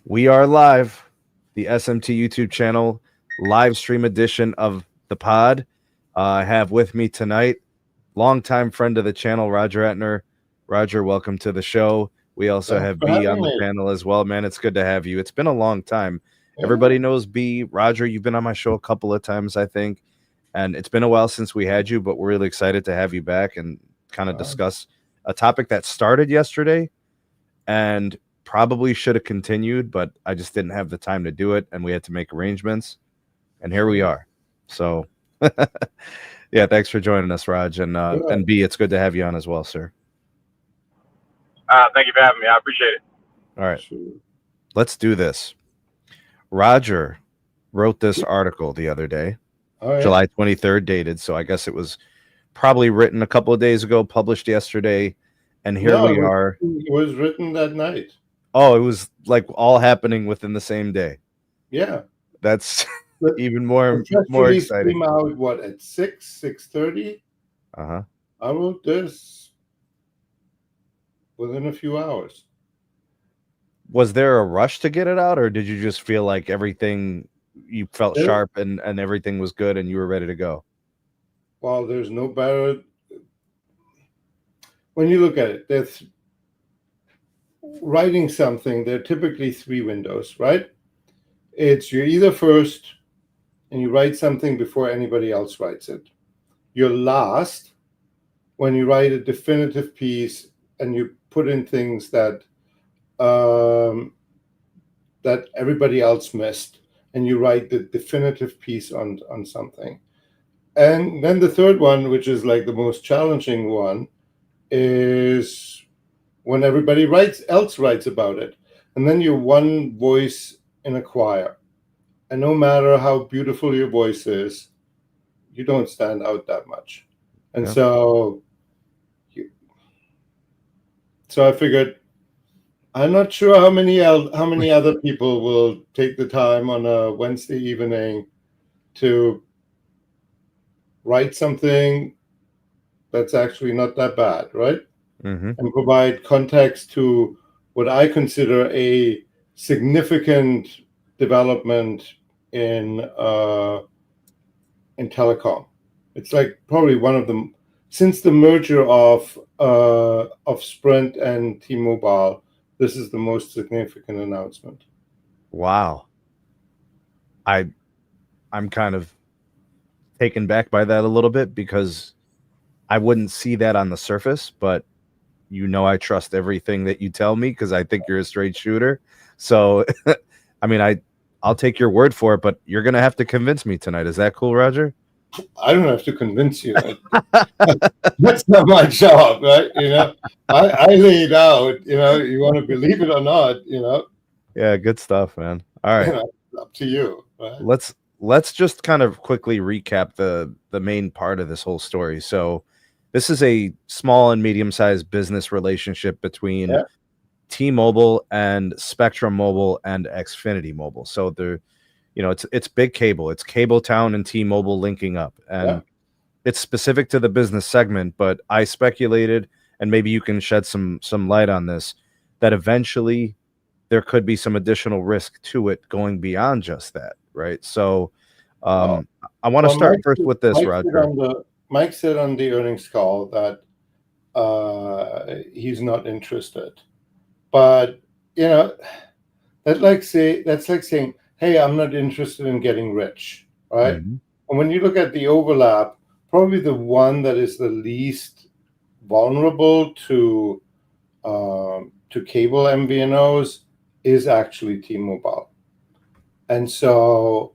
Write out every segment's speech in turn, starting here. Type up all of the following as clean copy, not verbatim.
We are live, the SMT YouTube channel, live stream edition of the pod. I have with me tonight, longtime friend of the channel, Roger Entner. Roger, welcome to the show. We also have B on the panel as well. Man, it's good to have you. It's been a long time. Everybody knows B. Roger, you've been on my show a couple of times, I think, and it's been a while since we had you, but we're really excited to have you back and kind of discuss a topic that started yesterday and probably should have continued, but I just didn't have the time to do it, and we had to make arrangements, and here we are. So, yeah, thanks for joining us, Raj, and B, it's good to have you on as well, sir. Thank you for having me. I appreciate it. All right, let's do this. Roger wrote this article the other day, July 23rd, dated, so I guess it was probably written a couple of days ago, published yesterday, and here we are. It was written that night. Oh, it was like all happening within the same day. Yeah, that's even more exciting. Came out what at 6:30. I wrote this within a few hours. Was there a rush to get it out, or did you just feel like everything you felt sharp and everything was good and you were ready to go? Well, there's no better. When you look at it, there's writing something. There are typically three windows, right? It's you're either first and you write something before anybody else writes it. You're last when you write a definitive piece and you put in things that that everybody else missed, and you write the definitive piece on something. And then the third one, which is like the most challenging one, is when everybody else writes about it. And then you're one voice in a choir. And no matter how beautiful your voice is, you don't stand out that much. And so I figured, I'm not sure how many other people will take the time on a Wednesday evening to write something that's actually not that bad, right? And provide context to what I consider a significant development in telecom. It's like probably one of them since the merger of Sprint and T-Mobile. This is the most significant announcement. Wow. I'm kind of taken back by that a little bit because I wouldn't see that on the surface, but I trust everything that you tell me because I think you're a straight shooter. So, I mean, I'll take your word for it, but you're going to have to convince me tonight. Is that cool, Roger? I don't have to convince you. That's not my job, right? I lay it out, you want to believe it or not, Yeah, good stuff, man. All right. Up to you. Right? Let's just kind of quickly recap the main part of this whole story. So this is a small and medium-sized business relationship between T-Mobile and Spectrum Mobile and XFinity Mobile. So they're, it's big cable. It's Cable Town and T-Mobile linking up. And it's specific to the business segment, but I speculated, and maybe you can shed some light on this, that eventually there could be some additional risk to it going beyond just that, right? So I want to start first with this, Roger. Mike said on the earnings call that he's not interested. But, that's like saying, hey, I'm not interested in getting rich, right? And when you look at the overlap, probably the one that is the least vulnerable to cable MVNOs is actually T-Mobile. And so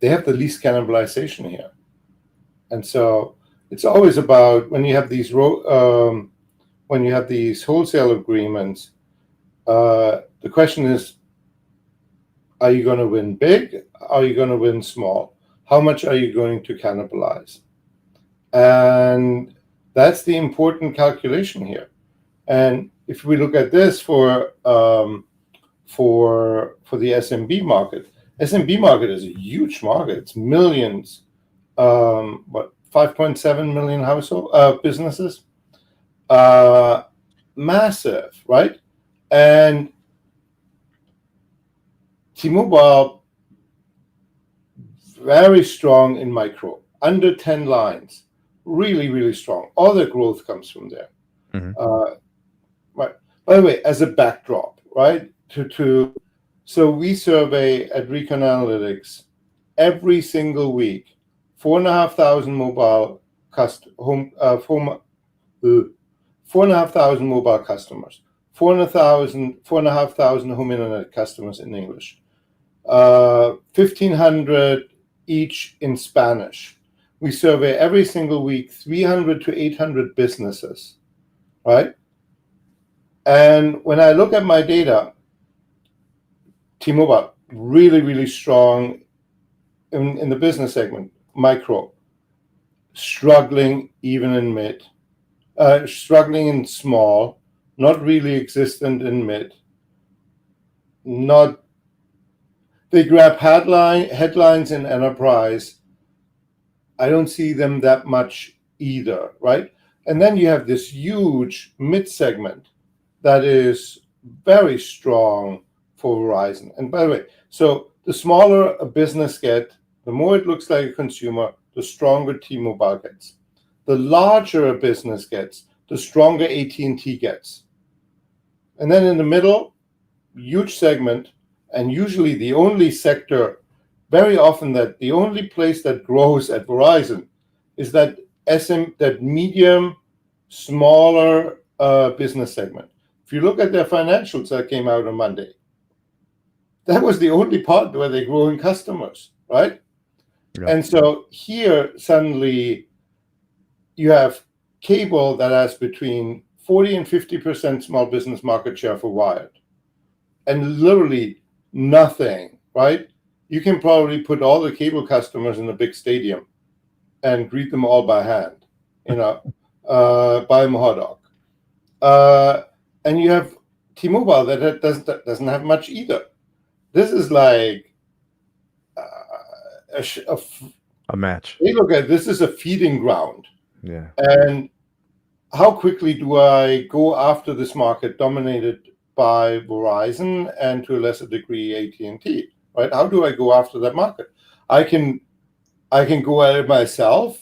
they have the least cannibalization here. And so it's always about when you have these wholesale agreements, the question is, are you going to win big? Are you going to win small? How much are you going to cannibalize? And that's the important calculation here. And if we look at this for the SMB market is a huge market. It's millions, 5.7 million household businesses, massive, right? And T-Mobile, very strong in micro, under 10 lines, really, really strong. All the growth comes from there. Right. By the way, as a backdrop, right? So we survey at Recon Analytics every single week 4,500 mobile 4,500 mobile customers, 4,500 home internet customers in English, 1,500 each in Spanish. We survey every single week 300 to 800 businesses, right? And when I look at my data, T-Mobile really, really strong in the business segment, micro, struggling even in mid, struggling in small, not really existent in mid. They grab headlines in enterprise. I don't see them that much either, right? And then you have this huge mid segment that is very strong for Verizon. And by the way, so the smaller a business gets, the more it looks like a consumer, the stronger T-Mobile gets. The larger a business gets, the stronger AT&T gets. And then in the middle, huge segment, and usually the only sector, very often that the only place that grows at Verizon is that medium, smaller business segment. If you look at their financials that came out on Monday, that was the only part where they're growing customers, right? Yeah. And so here suddenly you have cable that has between 40 and 50% small business market share for wired, and literally nothing, right? You can probably put all the cable customers in a big stadium and greet them all by hand, buy them a hot dog. And you have T-Mobile that doesn't have much either. This is like a match. Hey, look at this is a feeding ground. Yeah. And how quickly do I go after this market dominated by Verizon and to a lesser degree AT&T, right? How do I go after that market? I can go at it myself,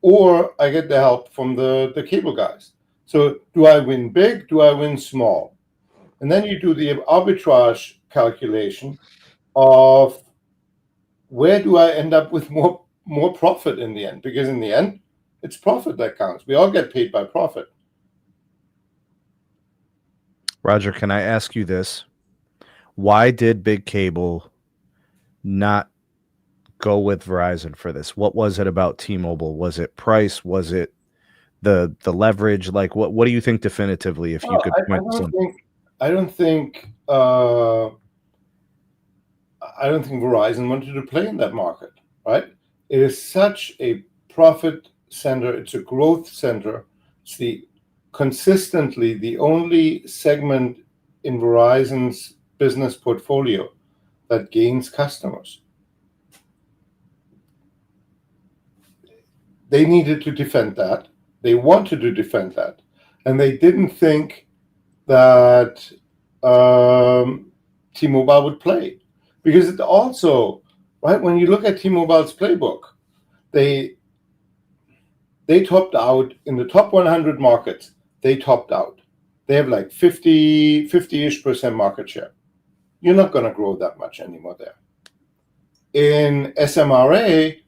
or I get the help from the cable guys. So do I win big? Do I win small? And then you do the arbitrage calculation of where do I end up with more profit in the end? Because in the end, it's profit that counts. We all get paid by profit. Roger, can I ask you this? Why did Big Cable not go with Verizon for this? What was it about T-Mobile? Was it price? Was it the leverage? Like, what do you think definitively? If you could point something. I don't think Verizon wanted to play in that market, right? It is such a profit center. It's a growth center. It's consistently the only segment in Verizon's business portfolio that gains customers. They needed to defend that. They wanted to defend that. And they didn't think that T-Mobile would play. Because it also, right, when you look at T-Mobile's playbook, they topped out in the top 100 markets. They topped out. They have like 50-ish% market share. You're not going to grow that much anymore there. In SMRA,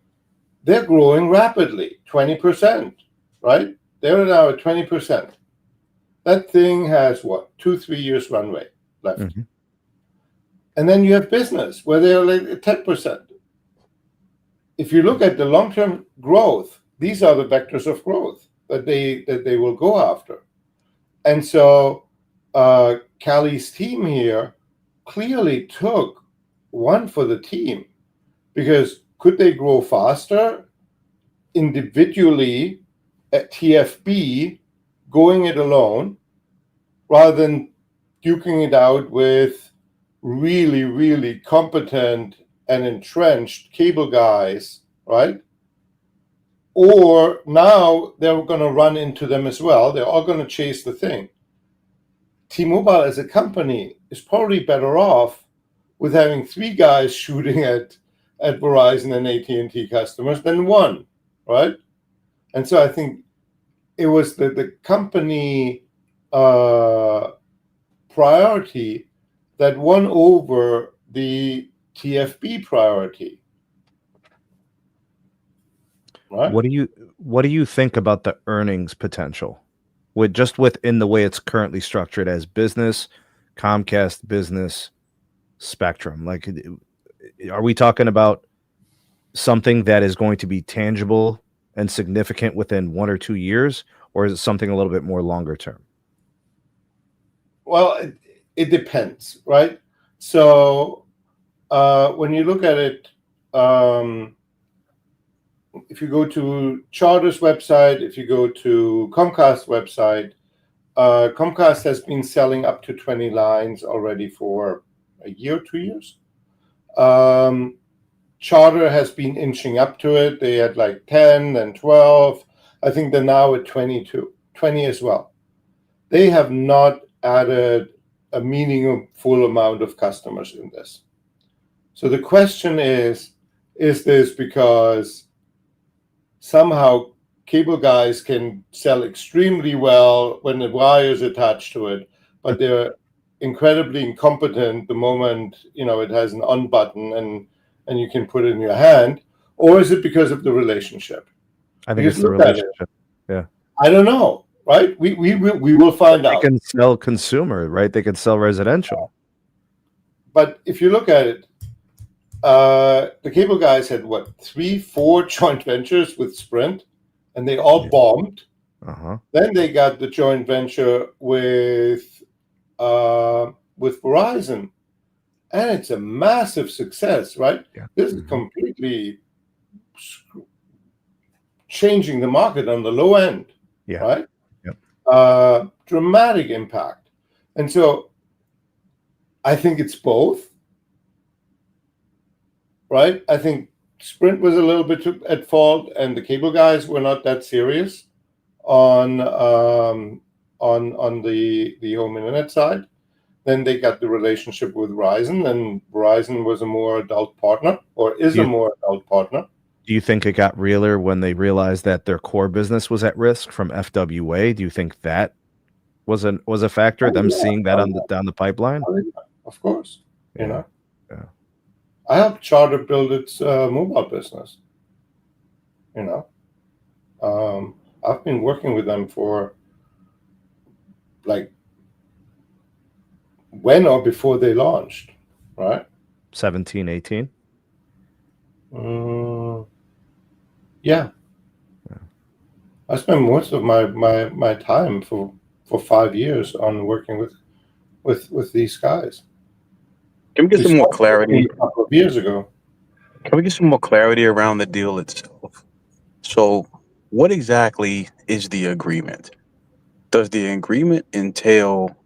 they're growing rapidly, 20%, right? They're now at 20%. That thing has, 2-3 years runway left. Mm-hmm. And then you have business, where they're like 10%. If you look at the long-term growth, these are the vectors of growth that they will go after. And so Callie's team here clearly took one for the team, because could they grow faster individually at TFB, going it alone, rather than duking it out with really, really competent and entrenched cable guys, right? Or now they're going to run into them as well. They're all going to chase the thing. T-Mobile as a company is probably better off with having 3 guys shooting at Verizon and AT&T customers than 1, right? And so I think it was the company priority that won over the TFB priority. Right? What do you think about the earnings potential within the way it's currently structured as business, Comcast business, Spectrum? Like, are we talking about something that is going to be tangible and significant within 1 or 2 years, or is it something a little bit more longer term? Well, it depends, right? So when you look at it, if you go to Charter's website, if you go to Comcast's website, Comcast has been selling up to 20 lines already for a year, 2 years. Charter has been inching up to it. They had like 10, then 12. I think they're now at 20 as well. They have not added a meaningful amount of customers in this. So the question is this because somehow cable guys can sell extremely well when the wire is attached to it, but they're incredibly incompetent the moment, it has an on button and you can put it in your hand? Or is it because of the relationship? I think it's the relationship. Yeah. I don't know, right? We will find out. They can sell consumer, right? They can sell residential. But if you look at it, the cable guys had 3, 4 joint ventures with Sprint, and they all bombed. Then they got the joint venture with Verizon, and it's a massive success, right? Yeah. This is completely changing the market on the low end, right? Yep. Dramatic impact. And so I think it's both, right? I think Sprint was a little bit at fault, and the cable guys were not that serious on the home internet side. Then they got the relationship with Verizon, and Verizon was a more adult partner, or is a more adult partner. Do you think it got realer when they realized that their core business was at risk from FWA? Do you think that was a factor? Seeing that down the pipeline? Of course, Yeah. I helped Charter build its mobile business. I've been working with them for like when or before they launched, right? 17, 18? Yeah. I spent most of my time for 5 years on working with these guys. Can we get some more clarity? A couple of years ago. Can we get some more clarity around the deal itself? So what exactly is the agreement? Does the agreement entail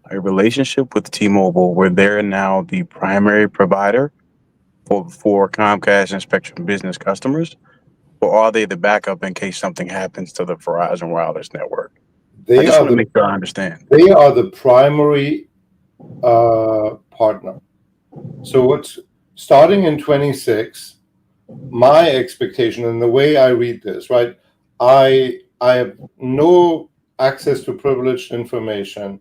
a relationship with T-Mobile where they're now the primary provider for Comcast and Spectrum business customers? Or are they the backup in case something happens to the Verizon Wireless network? I just want to make sure I understand. They are the primary partner. So what's starting in 26, my expectation and the way I read this, right? I have no access to privileged information.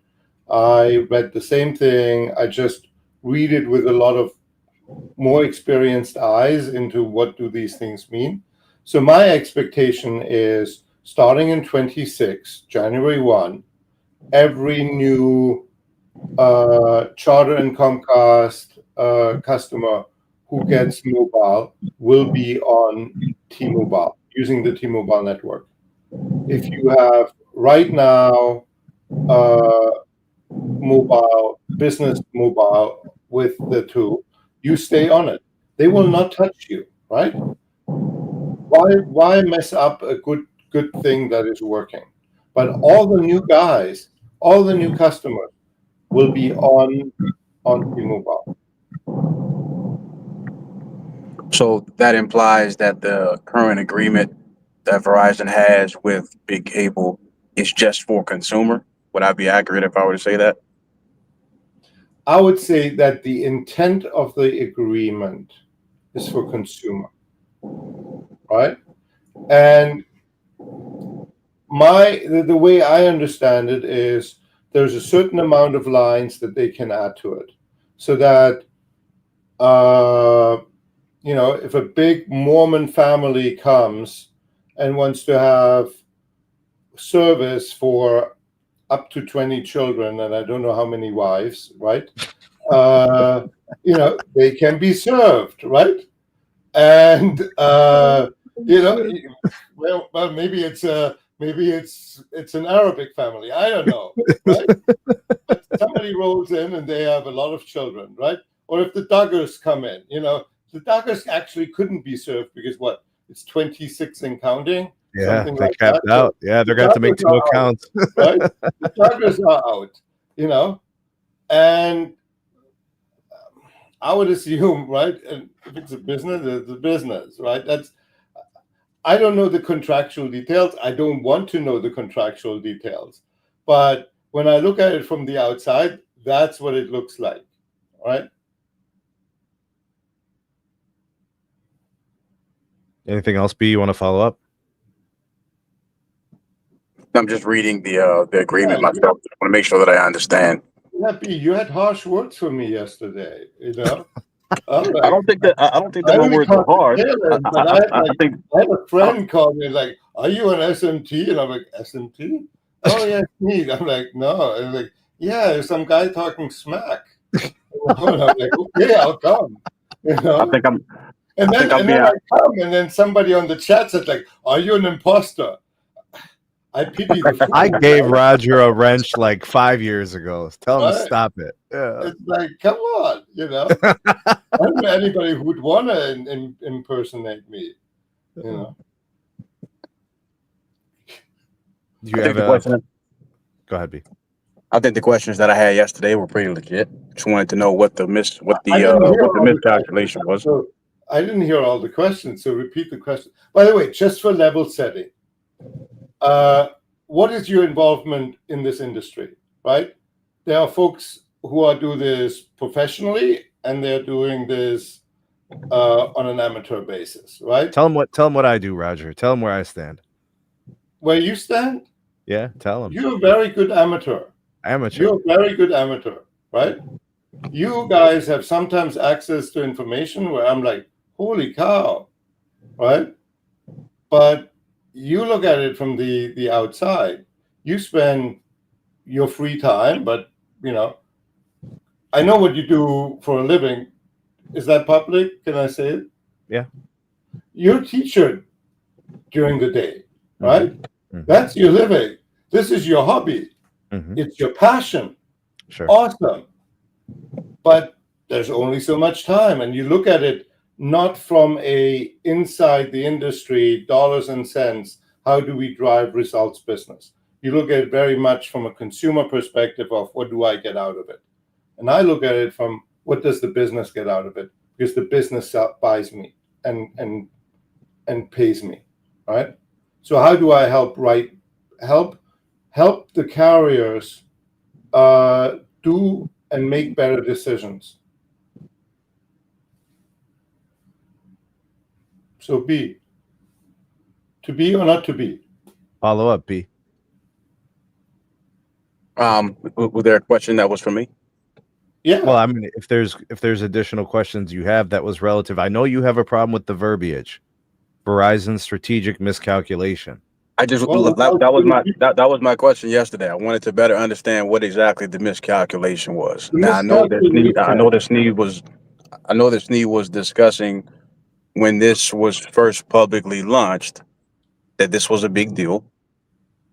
I read the same thing. I just read it with a lot of more experienced eyes into what do these things mean. So my expectation is starting in 26, January 1, every new Charter and Comcast customer who gets mobile will be on T-Mobile, using the T-Mobile network. If you have right now mobile, business mobile with the two, you stay on it. They will not touch you, right? Why mess up a good thing that is working? But all the new guys, all the new customers will be on T-Mobile. So that implies that the current agreement that Verizon has with Big Cable is just for consumer. Would I be accurate if I were to say that? I would say that the intent of the agreement is for consumer, right? And the way I understand it is there's a certain amount of lines that they can add to it, so that if a big Mormon family comes and wants to have service for up to 20 children, and I don't know how many wives, right? They can be served, right? And well, maybe it's an Arabic family. I don't know, right? But somebody rolls in and they have a lot of children, right? Or if the Duggars come in, the Duggars actually couldn't be served because what? It's 26 and counting, Yeah, something they like capped that. out. Yeah, they're going to have to make 2 accounts. Right? The Duggars are out, and I would assume, right? And if it's a business, right? I don't know the contractual details. I don't want to know the contractual details. But when I look at it from the outside, that's what it looks like, right? Anything else, B, you want to follow up? I'm just reading the agreement myself. I want to make sure that I understand. Yeah, B, you had harsh words for me yesterday, I don't think that my words are hard. I had a friend call me like, "Are you an SMT?" And I'm like, "SMT? Oh yeah, Sneed." I'm like, "No." And like, "Yeah, there's some guy talking smack." And I'm like, "Okay, I'll come." I think I'm. And then I come, and then somebody on the chat said like, "Are you an imposter?" I pity the fool. I gave Roger a wrench like 5 years ago. Tell him to stop it. Yeah. It's like, come on, I don't know anybody who'd want to impersonate me, Do you have a question? Go ahead, B. I think the questions that I had yesterday were pretty legit. Just wanted to know what the miscalculation was. So I didn't hear all the questions, so repeat the question. By the way, just for level setting, what is your involvement in this industry, right? There are folks who do this professionally, and they're doing this on an amateur basis, right? Tell them what I do, Roger. Tell them where I stand. Where you stand? Yeah, tell them. You're a very good amateur. You're a very good amateur, right? You guys have sometimes access to information where I'm like, holy cow, right? But you look at it from the outside. You spend your free time, but I know what you do for a living. Is that public? Can I say it? Yeah. You're a teacher during the day, right? Mm-hmm. That's your living. This is your hobby. Mm-hmm. It's your passion. Sure. Awesome. But there's only so much time, and you look at it not from a inside the industry, dollars and cents, how do we drive results business? You look at it very much from a consumer perspective of what do I get out of it? And I look at it from what does the business get out of it? Because the business buys me and pays me, right? So how do I help the carriers do and make better decisions? So B. To be or not to be? Follow up, B. Was there a question that was for me? Yeah. Well, I mean, if there's additional questions you have, that was relative. I know you have a problem with the verbiage. Verizon's strategic miscalculation. That was my question yesterday. I wanted to better understand what exactly the miscalculation was. Now I know that Sneed was discussing when this was first publicly launched that this was a big deal.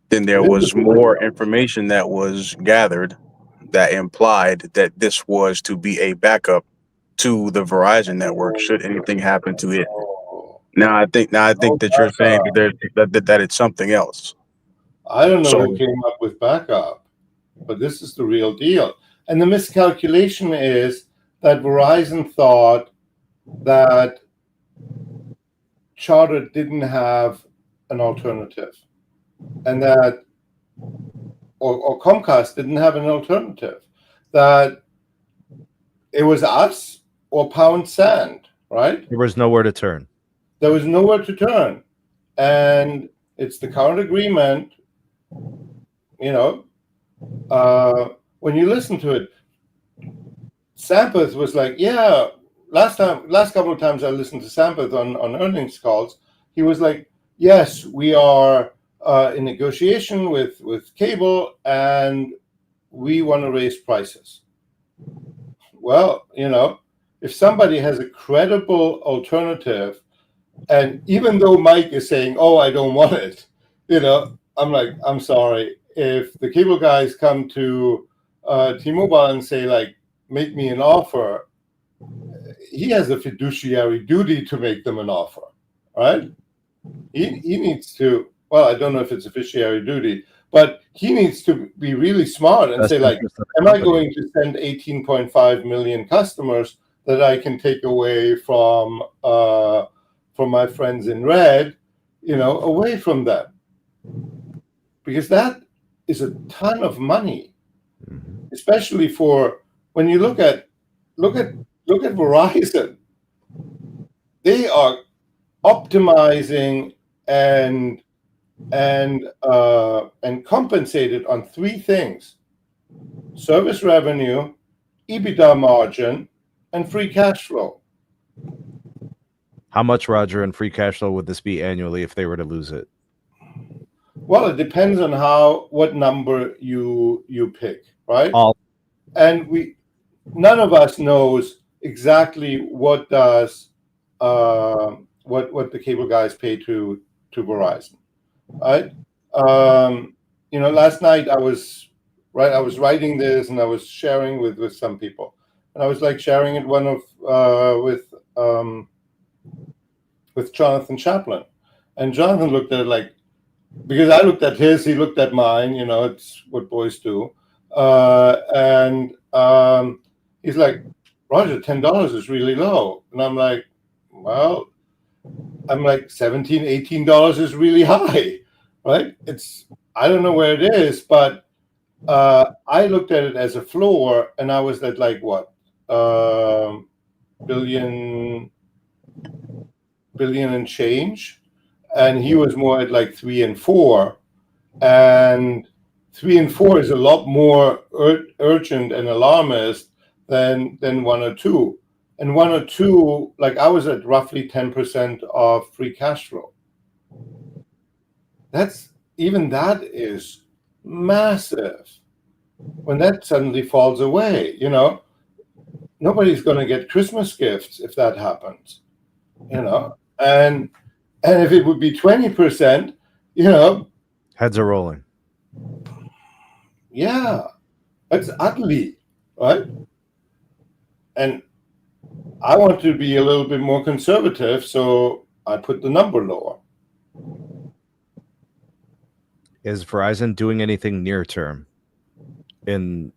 Then there was more information that was gathered that implied that this was to be a backup to the Verizon network should anything happen to it. Now I think that you're saying that it's something else. I don't know who came up with backup, but this is the real deal. And the miscalculation is that Verizon thought that Charter didn't have an alternative, and that or Comcast didn't have an alternative, that it was us or pound sand, right? There was nowhere to turn. There was nowhere to turn. And it's the current agreement, when you listen to it, Sampath was like, yeah, last couple of times I listened to Sampath on earnings calls, he was like, yes, we are in negotiation with cable and we want to raise prices. Well, if somebody has a credible alternative, and even though Mike is saying, oh, I don't want it, I'm like, I'm sorry. If the cable guys come to T-Mobile and say, like, make me an offer, he has a fiduciary duty to make them an offer, right? He needs to, well, I don't know if it's a fiduciary duty, but he needs to be really smart and say, like, am I going to send 18.5 million customers that I can take away from my friends in red, away from them? Because that is a ton of money, especially for when you look at Verizon. They are optimizing and compensated on three things: service revenue, EBITDA margin, and free cash flow. How much, Roger, in free cash flow would this be annually if they were to lose it? Well, it depends on what number you pick, right? And none of us knows exactly what the cable guys pay to Verizon, right? Last night I was writing this and I was sharing with some people, and I was like sharing it with Jonathan Chaplin, and Jonathan looked at it like, because I looked at his, he looked at mine, it's what boys do, and he's like, Roger, $10 is really low, and I'm like, well, $17, $18 is really high, right? I don't know where it is, but I looked at it as a floor, and I was at like what, billion and change, and he was more at like 3 and 4, and 3 and 4 is a lot more urgent and alarmist than 1 or 2. And 1 or 2, like I was at roughly 10% of free cash flow. That is massive. When that suddenly falls away, nobody's going to get Christmas gifts if that happens, and if it would be 20%, heads are rolling. Yeah, that's ugly, right? And I want to be a little bit more conservative, so I put the number lower. Is Verizon doing anything near term in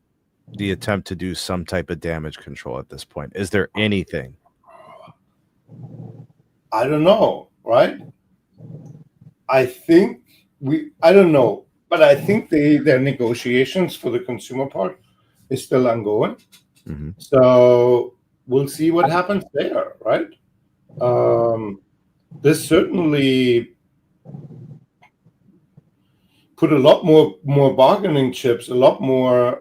the attempt to do some type of damage control at this point? Is there anything? I don't know, right? I don't know, but I think their negotiations for the consumer part is still ongoing. Mm-hmm. So we'll see what happens there, right? This certainly put a lot more bargaining chips, a lot more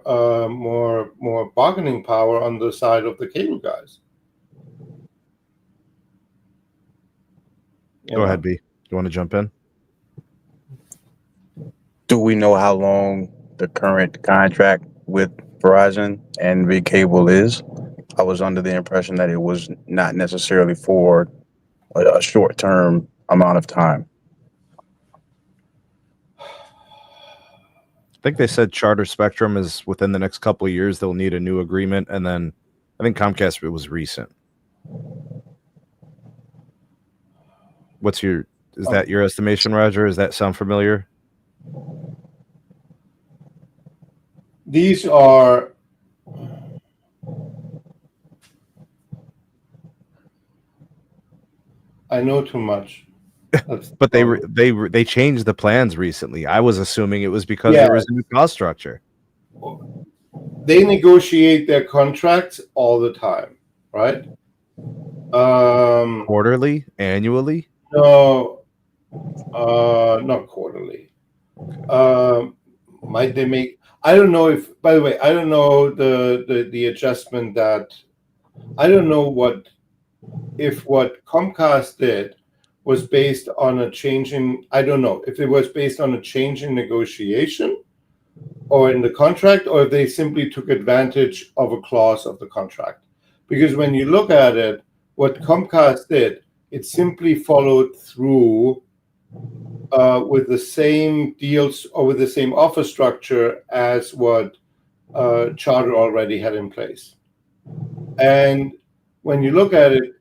bargaining power on the side of the cable guys. Go ahead, B. You want to jump in? Do we know how long the current contract with Verizon and V Cable is? I was under the impression that it was not necessarily for a short-term amount of time. I think they said Charter Spectrum is within the next couple of years. They'll need a new agreement. And then I think Comcast, it was recent. Is that your estimation, Roger? Does that sound familiar? These are I know too much. But they changed the plans recently. I was assuming it was because there was a new cost structure. they negotiate their contracts all the time, right? Quarterly, annually? No, not quarterly. Might they make? I don't know if. By the way, I don't know the adjustment that. I don't know what Comcast did was based on a change in. I don't know if it was based on a change in negotiation or in the contract, or if they simply took advantage of a clause of the contract. Because when you look at it, what Comcast did, it simply followed through with the same deals or with the same offer structure as what Charter already had in place. And when you look at it,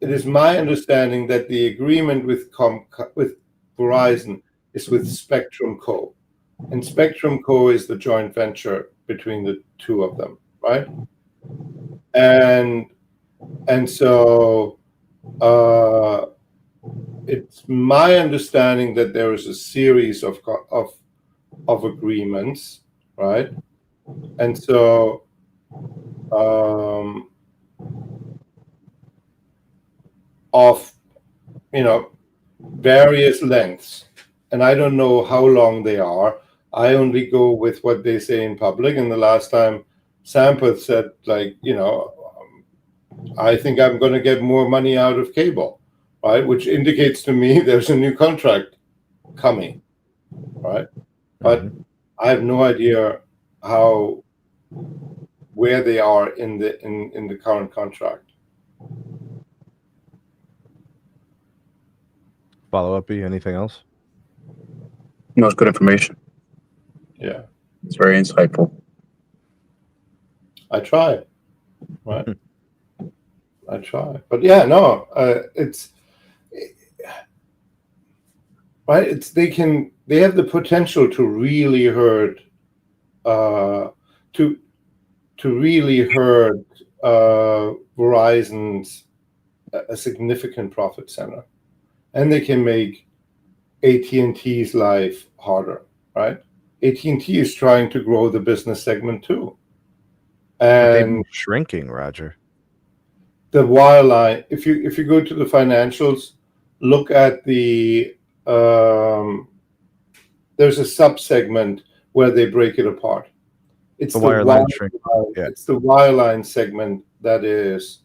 it is my understanding that the agreement with Verizon is with Spectrum Co. And Spectrum Co. is the joint venture between the two of them, right? And so it's my understanding that there is a series of agreements, right? And so of various lengths, and I don't know how long they are. I only go with what they say in public. And the last time Sampath said, like, I think I'm going to get more money out of cable, right? Which indicates to me there's a new contract coming, right? But I have no idea where they are in the current contract. Follow up, anything else? No, it's good information. Yeah. It's very insightful. I try, right? I try. But yeah, no, it's right. They have the potential to really hurt, to really hurt Verizon's a significant profit center, and they can make AT&T's life harder, right? AT&T is trying to grow the business segment too, and they've been shrinking, Roger. The wireline. If you go to the financials, look at the there's a sub-segment where they break it apart. It's the wireline shrink. Yeah. It's the wireline segment that is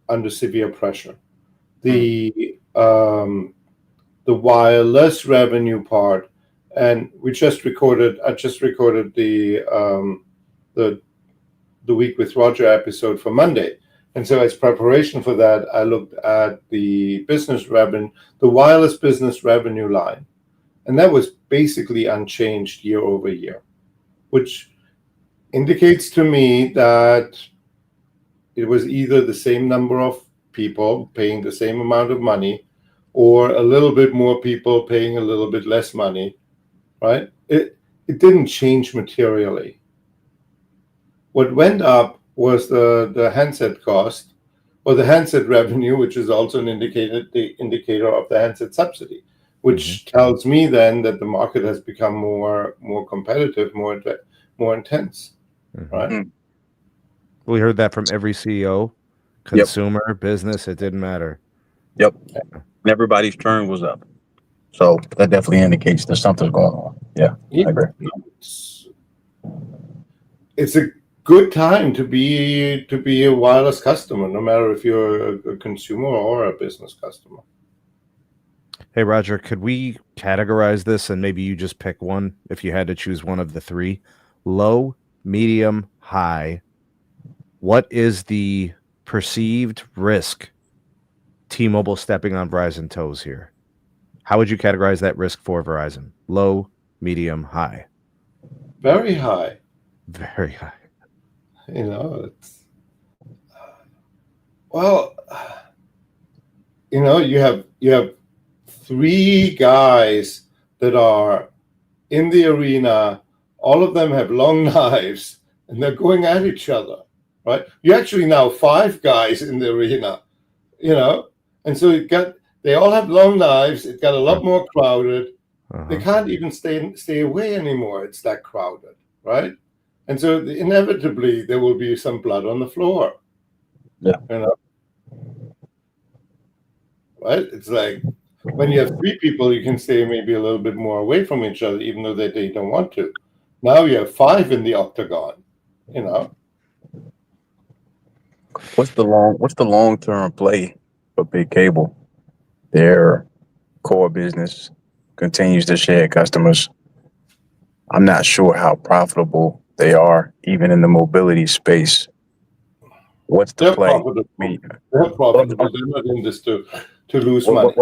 under severe pressure. The wireless revenue part, and I just recorded the Week with Roger episode for Monday. And so as preparation for that, I looked at the wireless business revenue line. And that was basically unchanged year over year, which indicates to me that it was either the same number of people paying the same amount of money or a little bit more people paying a little bit less money, right? It didn't change materially. What went up was the handset cost or the handset revenue, which is also the indicator of the handset subsidy, which tells me then that the market has become more competitive, more intense, right? We heard that from every CEO, consumer, business. It didn't matter. Yep. And everybody's turn was up. So that definitely indicates that something's going on. Yeah, I agree. It's a good time to be a wireless customer, no matter if you're a consumer or a business customer. Hey, Roger, could we categorize this and maybe you just pick one if you had to choose one of the three? Low, medium, high. What is the perceived risk T-Mobile stepping on Verizon toes here? How would you categorize that risk for Verizon? Low, medium, high? Very high. Very high. You have three guys that are in the arena. All of them have long knives, and they're going at each other, right? You actually now five guys in the arena, and so they all have long knives. It got a lot more crowded. They can't even stay away anymore. It's that crowded, right? And so inevitably there will be some blood on the floor. Yeah. You know, right? It's like when you have three people, you can stay maybe a little bit more away from each other, even though they don't want to. Now you have five in the octagon, you know. What's the long term play for big cable? Their core business continues to shed customers. I'm not sure how profitable they are, even in the mobility space. What's the They're play? profitable. I mean, They're well, profitable. They're not in this to lose well,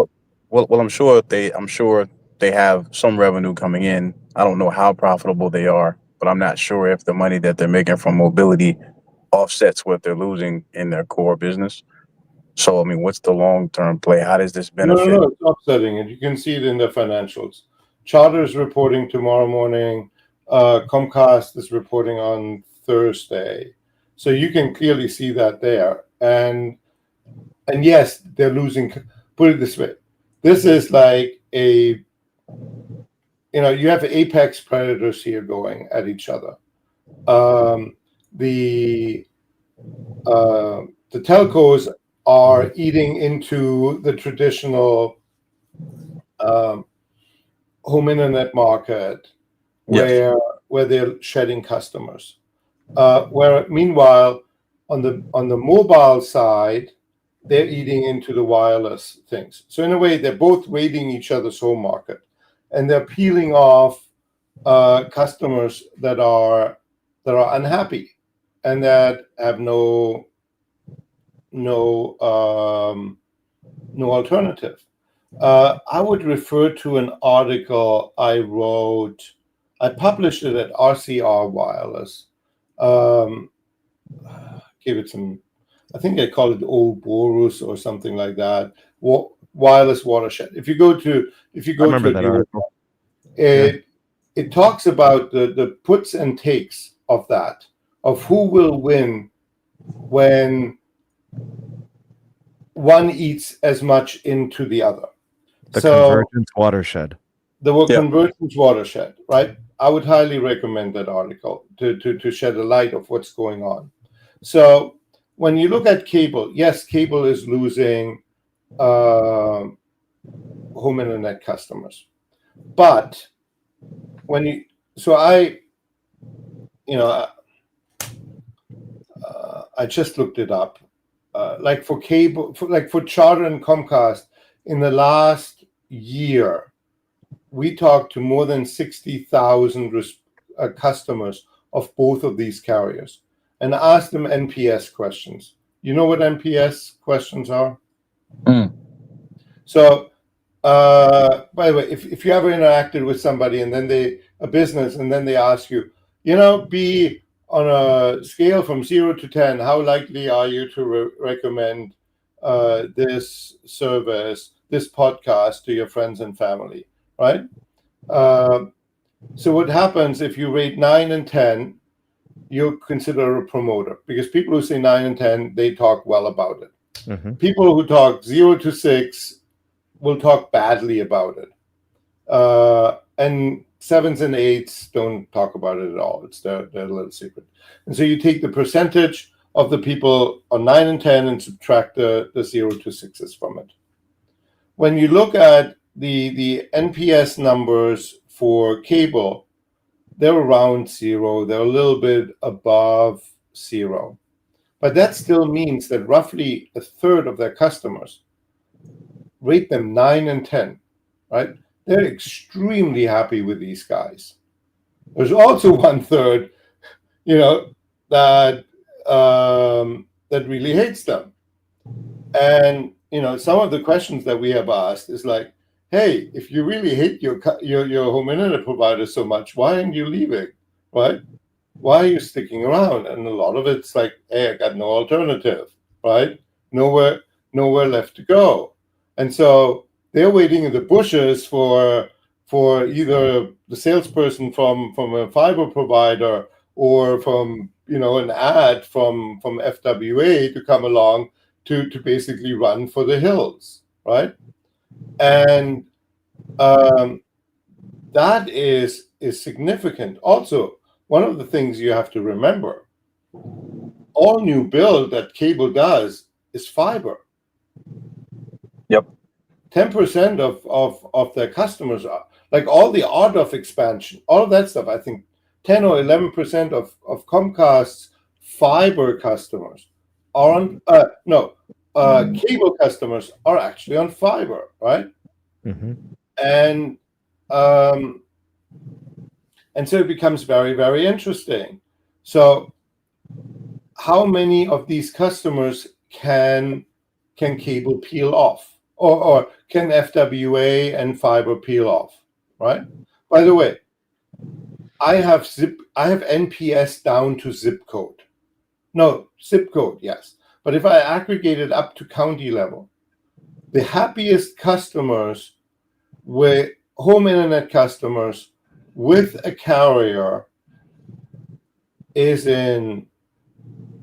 money. I'm sure they have some revenue coming in. I don't know how profitable they are, but I'm not sure if the money that they're making from mobility offsets what they're losing in their core business. So, I mean, what's the long term play? How does this benefit? No, it's offsetting it. You can see it in the financials. Charter is reporting tomorrow morning. Comcast is reporting on Thursday. So you can clearly see that there. And yes, they're losing. Put it this way. This is like you have apex predators here going at each other. The telcos are eating into the traditional home internet market Yes. where they're shedding customers. Where meanwhile on the mobile side, they're eating into the wireless things. So in a way, they're both raiding each other's home market, and they're peeling off customers that are unhappy and that have no alternative. I would refer to an article I wrote. I published it at RCR Wireless. Give it some. I think I call it Old Borus or something like that. Wireless watershed. If you go to I remember that article. it talks about the puts and takes of that, of who will win when one eats as much into the other. The convergence watershed. The convergence watershed, right? I would highly recommend that article to shed a light of what's going on. So when you look at cable, yes, cable is losing home internet customers, but I just looked it up. Like for cable, for Charter and Comcast, in the last year, we talked to more than 60,000 customers of both of these carriers and asked them NPS questions. You know what NPS questions are? So, by the way, if you ever interacted with somebody and then a business, and then they ask you, be on a scale from 0 to 10, how likely are you to recommend this service, this podcast to your friends and family, right? So what happens if you rate 9 and 10, you're considered a promoter, because people who say 9 and 10, they talk well about it. Mm-hmm. People who talk 0 to 6 will talk badly about it. And 7s and 8s don't talk about it at all. It's their little secret. And so you take the percentage of the people on 9 and 10 and subtract the 0 to 6s from it. When you look at the NPS numbers for cable, they're around 0. They're a little bit above 0. But that still means that roughly a third of their customers rate them 9 and 10, right? They're extremely happy with these guys. There's also 1/3, that really hates them. And some of the questions that we have asked is like, hey, if you really hate your home internet provider so much, why aren't you leaving, right? Why are you sticking around? And a lot of it's like, hey, I got no alternative, right? Nowhere left to go. And so they're waiting in the bushes for either the salesperson from a fiber provider or from an ad from FWA to come along to basically run for the hills, right? And that is significant. Also, one of the things you have to remember, all new build that cable does is fiber. Yep. 10% of their customers are like all the RDOF expansion, all of that stuff. I think 10 or 11% of Comcast's fiber customers are on cable customers are actually on fiber, right? Mm-hmm. And so it becomes very, very interesting. So how many of these customers can cable peel off, or can FWA and fiber peel off, right? By the way, I have NPS down to zip code. No, zip code, yes. But if I aggregate it up to county level, the happiest customers with home internet customers with a carrier is in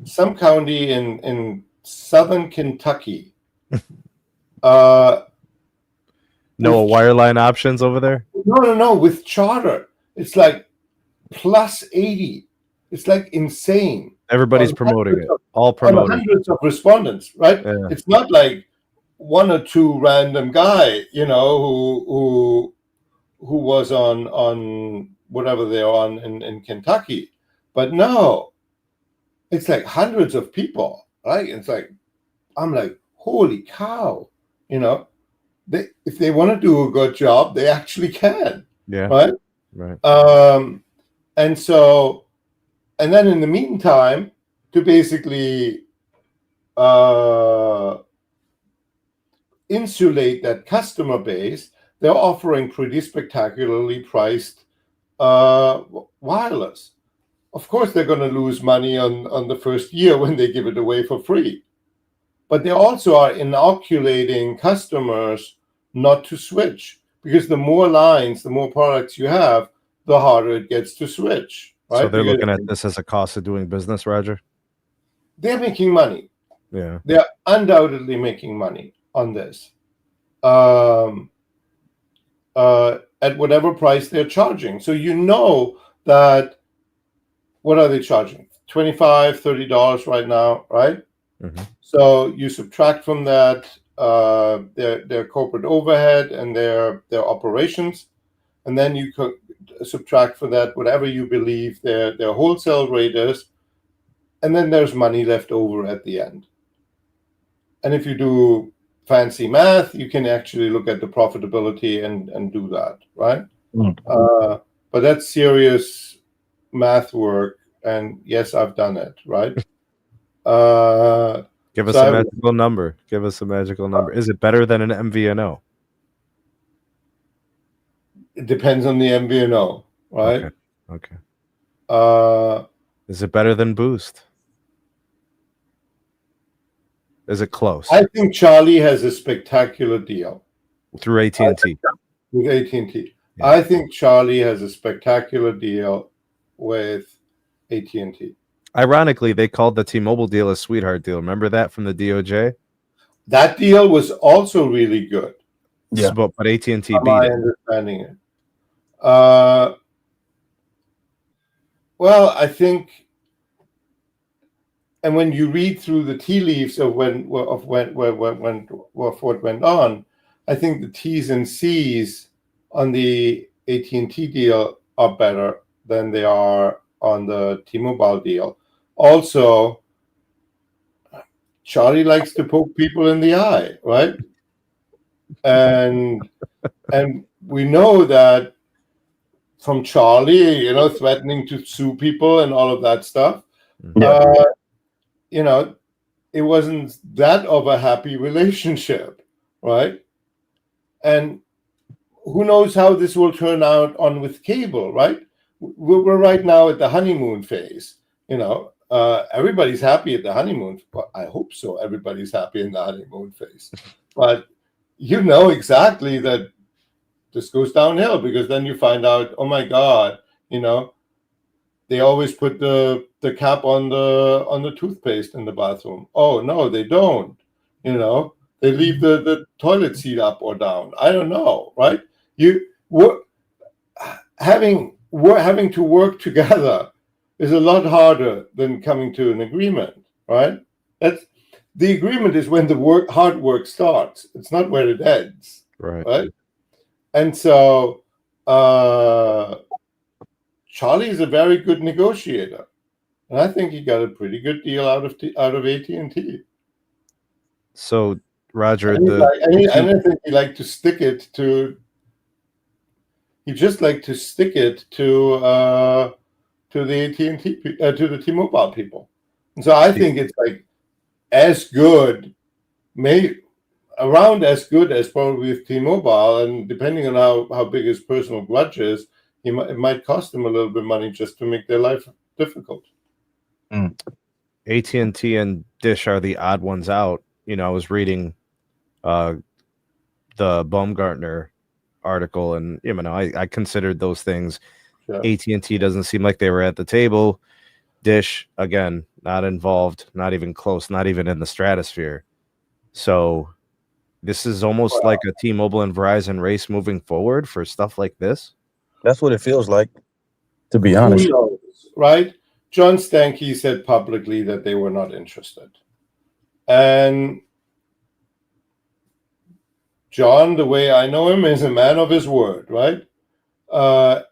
some county in southern Kentucky. No wireline options over there? No. With Charter, it's like plus 80. It's like insane. Everybody's promoting it. All promoting. Hundreds of respondents, right? Yeah. It's not like one or two random guy, who was on whatever they're on in Kentucky. But no, it's like hundreds of people, right? It's like, I'm like, holy cow, if they want to do a good job, they actually can. Yeah. Right. And then in the meantime, to basically insulate that customer base, they're offering pretty spectacularly priced wireless. Of course, they're going to lose money on the first year when they give it away for free. But they also are inoculating customers not to switch, because the more lines, the more products you have, the harder it gets to switch. Right? So they're looking at this as a cost of doing business, Roger? They're making money. Yeah. They're undoubtedly making money on this. At whatever price they're charging. So that, what are they charging? $25, $30 right now, right? Mm-hmm. So you subtract from that their corporate overhead and their operations, and then you could subtract for that whatever you believe their wholesale rate is, and then there's money left over at the end. And if you do fancy math, you can actually look at the profitability and do that, right? Mm-hmm. But that's serious math work, and yes, I've done it, right? Give us a magical number. Give us a magical number. Is it better than an MVNO? It depends on the MVNO, right? Okay. Uh, Is it better than Boost? Is it close? I think Charlie has a spectacular deal through AT&T. With AT&T, yeah. I think Charlie has a spectacular deal with AT&T. Ironically, they called the T-Mobile deal a sweetheart deal. Remember that from the DOJ? That deal was also really good. Yeah, but AT&T beat it. My understanding it. Well, I think, and when you read through the tea leaves of what went on, I think the T's and C's on the AT&T deal are better than they are on the T-Mobile deal. Also, Charlie likes to poke people in the eye, right? And we know that from Charlie, threatening to sue people and all of that stuff. Yeah. It wasn't that of a happy relationship, right? And who knows how this will turn out on with cable, right? We're right now at the honeymoon phase. Everybody's happy at the honeymoon. Well, I hope so. Everybody's happy in the honeymoon phase. But exactly that this goes downhill, because then you find out, oh my God, they always put the cap on the toothpaste in the bathroom. Oh no, they don't. They leave the toilet seat up or down. I don't know, right? We're having to work together is a lot harder than coming to an agreement, right? The agreement is when the hard work starts. It's not where it ends, right? And so Charlie is a very good negotiator, and I think he got a pretty good deal out of AT&T. So, Roger, I think he liked to stick it to. He just liked to stick it to the AT&T to the T-Mobile people, and so I think it's like as good, around as good as probably with T-Mobile, and depending on how big his personal grudge is, it might cost him a little bit of money just to make their life difficult. AT&T and Dish are the odd ones out. You know, I was reading the Baumgartner article, and you know, I considered those things. Yeah. AT&T doesn't seem like they were at the table. Dish, again, not involved, not even close, not even in the stratosphere. So this is almost like a T-Mobile and Verizon race moving forward for stuff like this. That's what it feels like, to be honest. Who knows, right? John Stankey said publicly that they were not interested. And John, the way I know him, is a man of his word, right?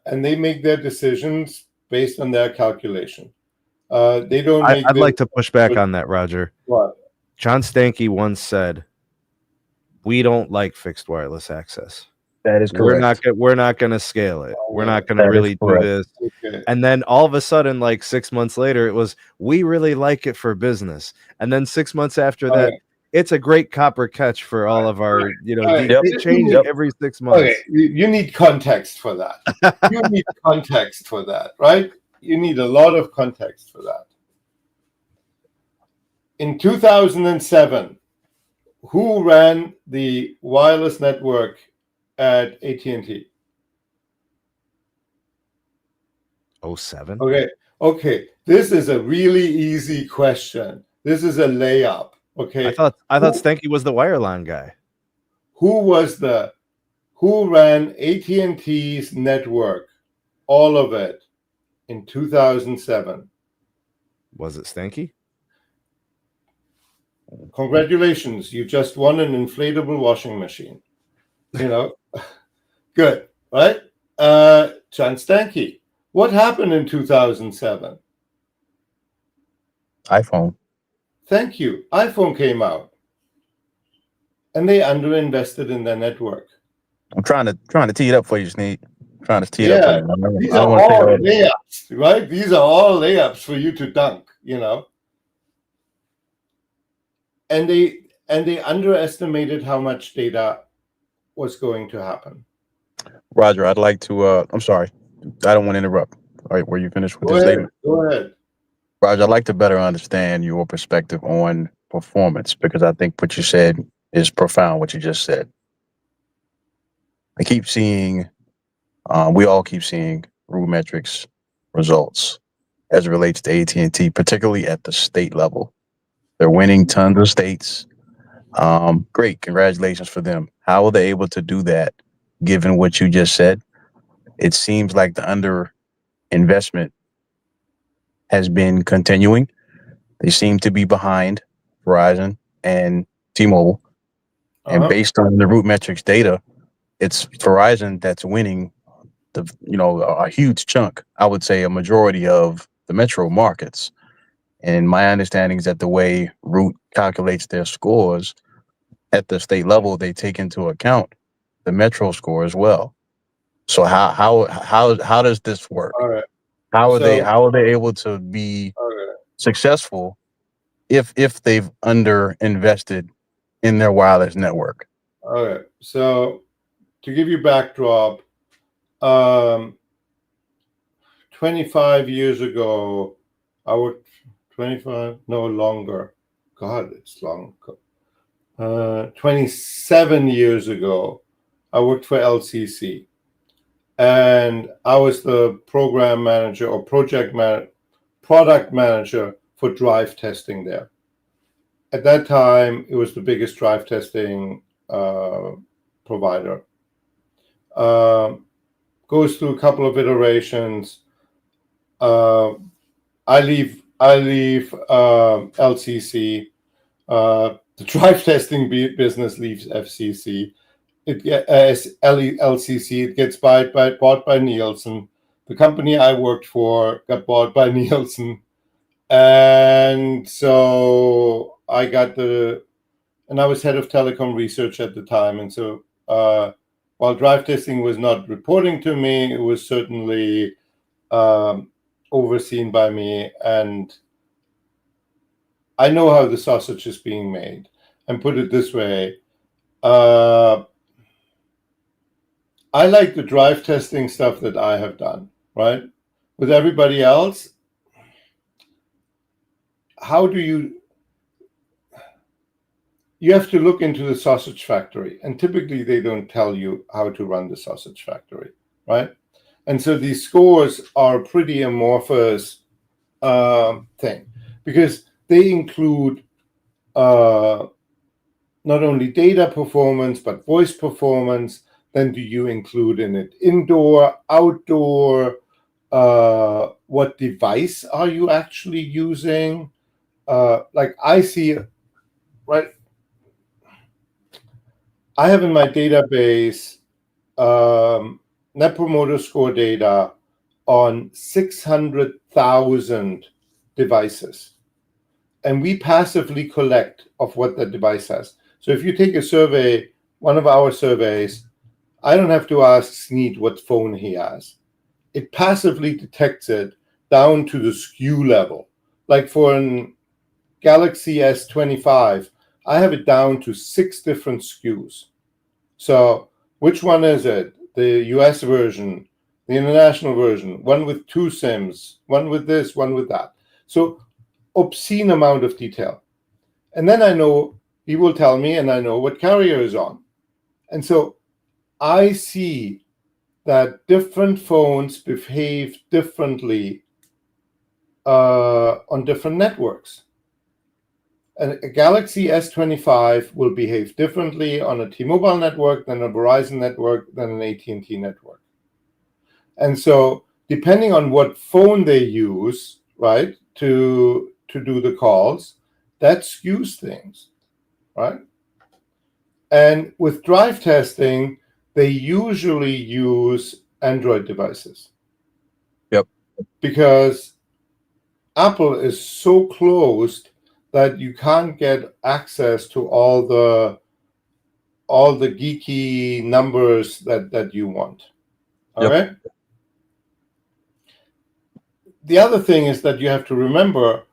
And they make their decisions based on their calculation. They don't make. I'd like to push back on that, Roger. What? John Stankey once said, "We don't like fixed wireless access. That is correct. We're not going to scale it. We're not going to really do this." Okay. And then all of a sudden, like 6 months later, it was, "We really like it for business." And then 6 months after that, it's a great copper catch for all of our, you know, they change it every 6 months. Okay, you need context for that. You need context for that, right? You need a lot of context for that. In 2007, who ran the wireless network at AT&T? 07? Okay. This is a really easy question. This is a layup. Okay. I thought Stankey was the wireline guy. Who ran AT&T's network, all of it, in 2007? Was it Stankey? Congratulations, you just won an inflatable washing machine. You know, good, right? John Stankey. What happened in 2007? iPhone. Thank you. iPhone came out, and they underinvested in their network. I'm trying to tee it up for you, Sneed. Trying to tee it up for you. These are all layups, right? These are all layups for you to dunk, you know. And they underestimated how much data was going to happen. Roger, I'd like to. I'm sorry, I don't want to interrupt. All right, were you finished with this statement? Go ahead. Roger, I'd like to better understand your perspective on performance, because I think what you said is profound, what you just said. I keep seeing, we all keep seeing RootMetrics results as it relates to AT&T, particularly at the state level. They're winning tons of states. Great, congratulations for them. How are they able to do that, given what you just said? It seems like the underinvestment has been continuing. They seem to be behind Verizon and T-Mobile. And based on the RootMetrics data, it's Verizon that's winning a huge chunk, I would say a majority of the metro markets. And my understanding is that the way Root calculates their scores at the state level, they take into account the metro score as well. So how does this work? All right. How are they able to be successful if they've underinvested in their wireless network? All right. So to give you backdrop, 25 years ago, I worked 25, no longer. God, it's long. 27 years ago, I worked for LCC. And I was the program manager or product manager for drive testing there. At that time, it was the biggest drive testing provider. Goes through a couple of iterations. I leave LCC. The drive testing business leaves FCC. LCC. It gets bought by Nielsen. The company I worked for got bought by Nielsen, and so I got and I was head of telecom research at the time, and so while drive testing was not reporting to me, it was certainly overseen by me, and I know how the sausage is being made. And put it this way, I like the drive testing stuff that I have done, right? With everybody else, how do you have to look into the sausage factory, and typically they don't tell you how to run the sausage factory, right? And so these scores are a pretty amorphous thing, because they include not only data performance, but voice performance. Then do you include in it indoor, outdoor? What device are you actually using? Like I see, right? I have in my database Net Promoter Score data on 600,000 devices. And we passively collect of what that device has. So if you take a survey, one of our surveys, I don't have to ask Sneed what phone he has. It passively detects it down to the SKU level. Like for an Galaxy S25, I have it down to 6 different SKUs. So which one is it? The US version, the international version, one with 2 SIMs, one with this, one with that. So obscene amount of detail. And then I know, he will tell me, and I know what carrier is on. And so I see that different phones behave differently on different networks. And a Galaxy S25 will behave differently on a T-Mobile network than a Verizon network than an AT&T network. And so depending on what phone they use, right, to do the calls, that skews things, right? And with drive testing, they usually use Android devices. Yep. Because Apple is so closed that you can't get access to all the geeky numbers that you want. All Yep. right. The other thing is that you have to remember,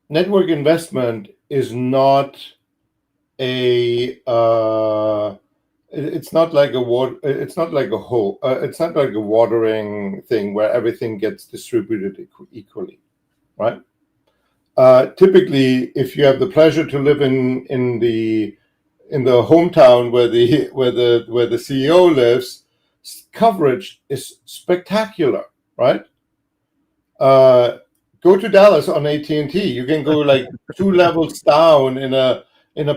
network investment is not a it's not like a watering thing where everything gets distributed equally, right? Typically, if you have the pleasure to live in the hometown where the CEO lives, coverage is spectacular, right? Go to Dallas on AT&T. You can go like 2 levels down in a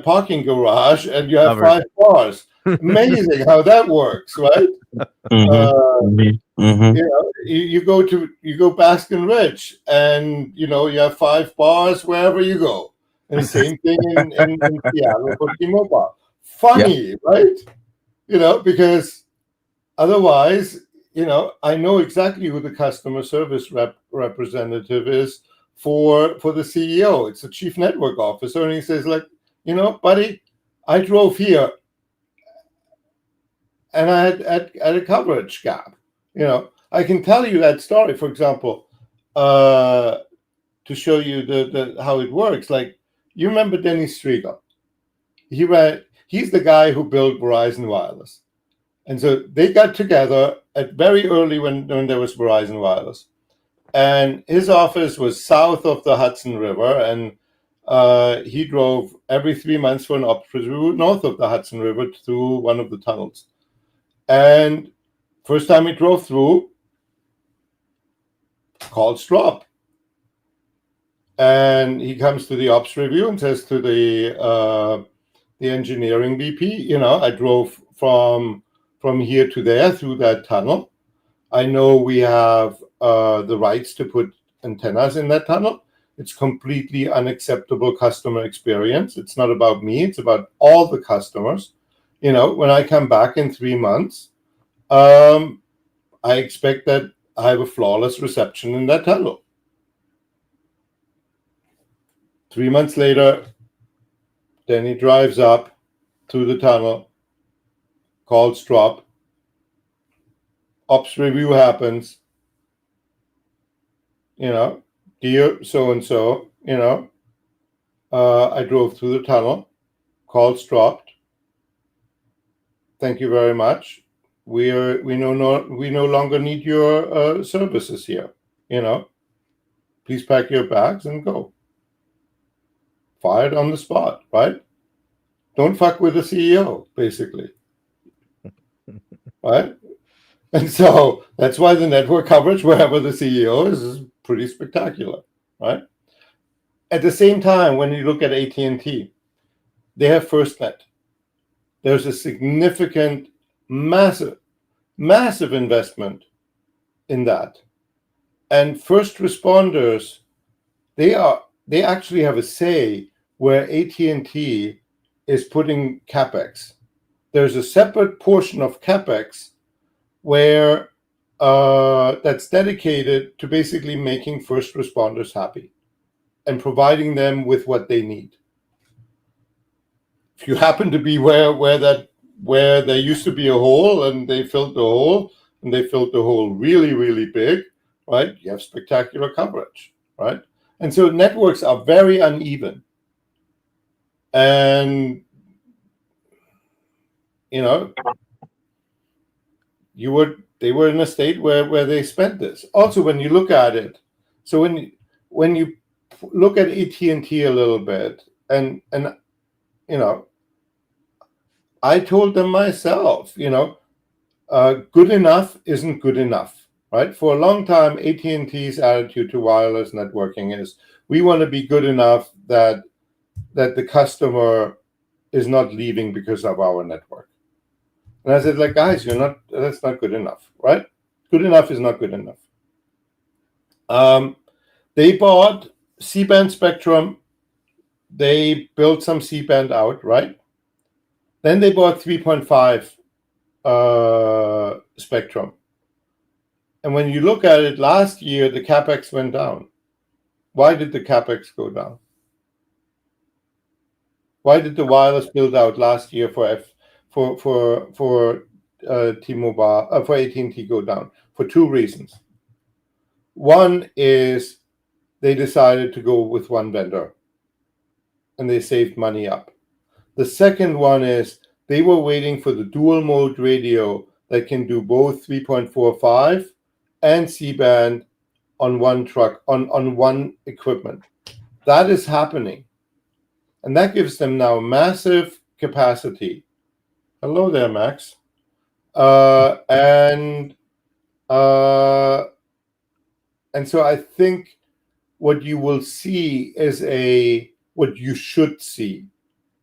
parking garage, and you have 5 bars. Amazing how that works, right? You go Baskin Ridge, and you have 5 bars wherever you go. And the same thing in Seattle for T-Mobile. Funny, right? Because otherwise, I know exactly who the customer service representative is for the CEO. It's the chief network officer, and he says, like, buddy, I drove here, and I had a coverage gap. I can tell you that story, for example, to show you the how it works. Like, you remember Dennis Striegel? He's the guy who built Verizon Wireless. And so they got together at very early when there was Verizon Wireless. And his office was south of the Hudson River, and he drove every 3 months for an opera north of the Hudson River through one of the tunnels. And first time he drove through, calls drop. And he comes to the ops review and says to the engineering VP, I drove from here to there through that tunnel. I know we have the rights to put antennas in that tunnel. It's completely unacceptable customer experience. It's not about me. It's about all the customers. When I come back in 3 months, I expect that I have a flawless reception in that tunnel. 3 months later, then he drives up through the tunnel, calls drop, ops review happens, dear so-and-so, I drove through the tunnel, calls dropped. Thank you very much. We no longer need your services here. Please pack your bags and go. Fired on the spot, right? Don't fuck with the CEO, basically. Right? And so that's why the network coverage, wherever the CEO is pretty spectacular, right? At the same time, when you look at AT&T, they have FirstNet. There's a significant, massive investment in that. And first responders, they actually have a say where AT&T is putting CapEx. There's a separate portion of CapEx where that's dedicated to basically making first responders happy and providing them with what they need. If you happen to be where there used to be a hole and they filled the hole, and they filled the hole really, really big, right? You have spectacular coverage, right? And so networks are very uneven. And, they were in a state where they spent this. Also, when you look at it, so when you look at AT&T a little bit, and I told them myself, good enough isn't good enough, right? For a long time, AT&T's attitude to wireless networking is we want to be good enough that the customer is not leaving because of our network. And I said, guys, that's not good enough, right? Good enough is not good enough. They bought C-band spectrum. They built some C-band out, right? Then they bought 3.5 spectrum. And when you look at it, last year, the CapEx went down. Why did the CapEx go down? Why did the wireless build out last year for T-Mobile for AT&T go down? For two reasons. One is they decided to go with one vendor, and they saved money up. The second one is they were waiting for the dual mode radio that can do both 3.45 and C-band on one truck, on one equipment. That is happening. And that gives them now massive capacity. Hello there, Max. And so I think what you will see is what you should see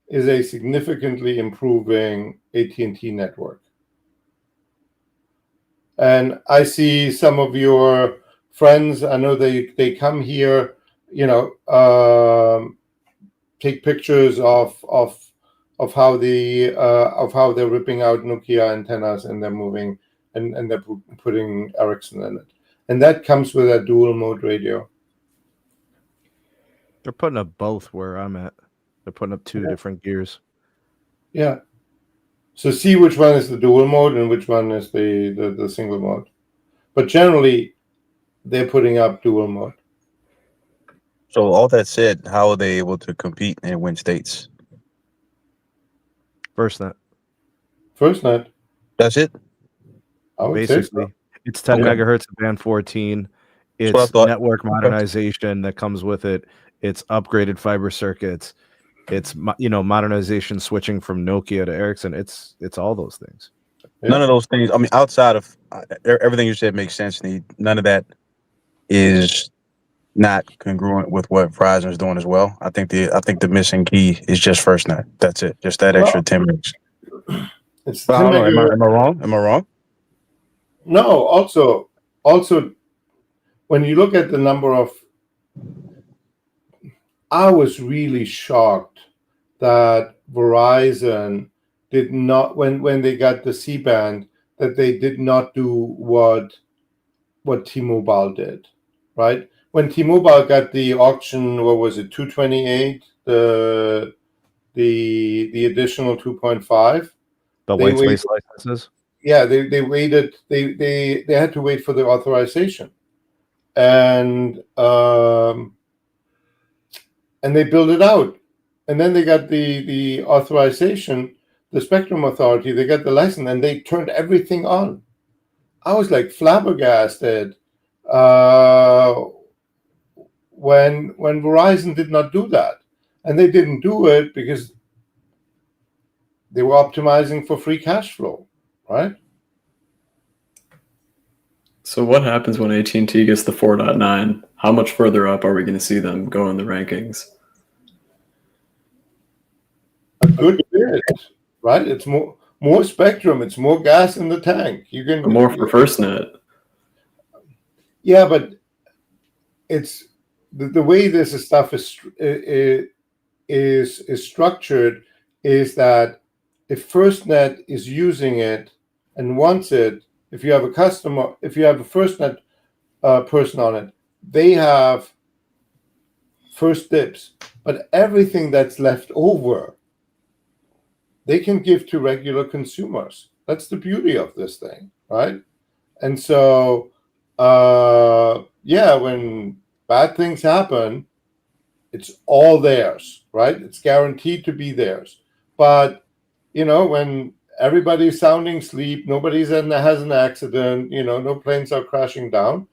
is a significantly improving AT&T network. And I see some of your friends, I know they come here, take pictures of how they're ripping out Nokia antennas and they're moving and they're putting Ericsson in it. And that comes with a dual mode radio. They're putting up both where I'm at. They're putting up two different gears. Yeah. So see which one is the dual mode and which one is the single mode. But generally, they're putting up dual mode. So all that said, how are they able to compete and win states? FirstNet. FirstNet. That's it? Basically, it's 10 megahertz of band 14. It's network modernization that comes with it. It's upgraded fiber circuits. It's modernization switching from Nokia to Ericsson. It's all those things. None of those things. I mean, outside of everything you said makes sense. None of that is not congruent with what Verizon is doing as well. I think the missing key is just FirstNet. That's it. Just that extra 10 minutes. It's am I wrong? Am I wrong? No. Also, when you look at the number of, I was really shocked that Verizon did not, when they got the C-band, that they did not do what T-Mobile did, right? When T-Mobile got the auction, what was it, 228, the additional 2.5, The white space licenses. Yeah, they waited. They had to wait for the authorization, and they built it out, and then they got the authorization, the Spectrum Authority. They got the license, and they turned everything on. I was like flabbergasted when Verizon did not do that, and they didn't do it because they were optimizing for free cash flow, right? So what happens when AT&T gets the 4.9? How much further up are we going to see them go in the rankings? A good bit, right? It's more spectrum. It's more gas in the tank. You can More for FirstNet. Yeah, but it's the way this stuff is structured is that if FirstNet is using it and wants it, if you have a customer, if you have a FirstNet person on it, they have first dibs. But everything that's left over, they can give to regular consumers. That's the beauty of this thing, right? And so, when bad things happen, it's all theirs, right? It's guaranteed to be theirs. But, when everybody's sounding sleep, nobody's has an accident, no planes are crashing down,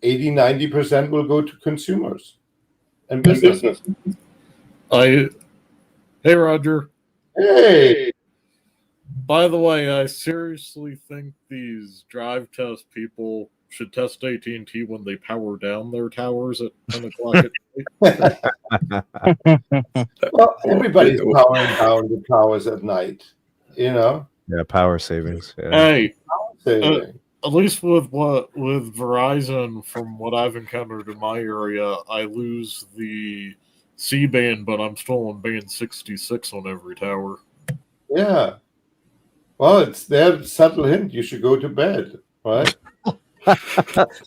80-90% will go to consumers and businesses. Hey, Roger. Hey! By the way, I seriously think these drive test people should test AT&T when they power down their towers at 10 o'clock at night. Well, everybody's powering down the towers at night, Yeah, power savings. Yeah. Hey, Saving. at least with Verizon, from what I've encountered in my area, I lose the C-band, but I'm still on band 66 on every tower. Yeah. Well, it's their subtle hint. You should go to bed, right?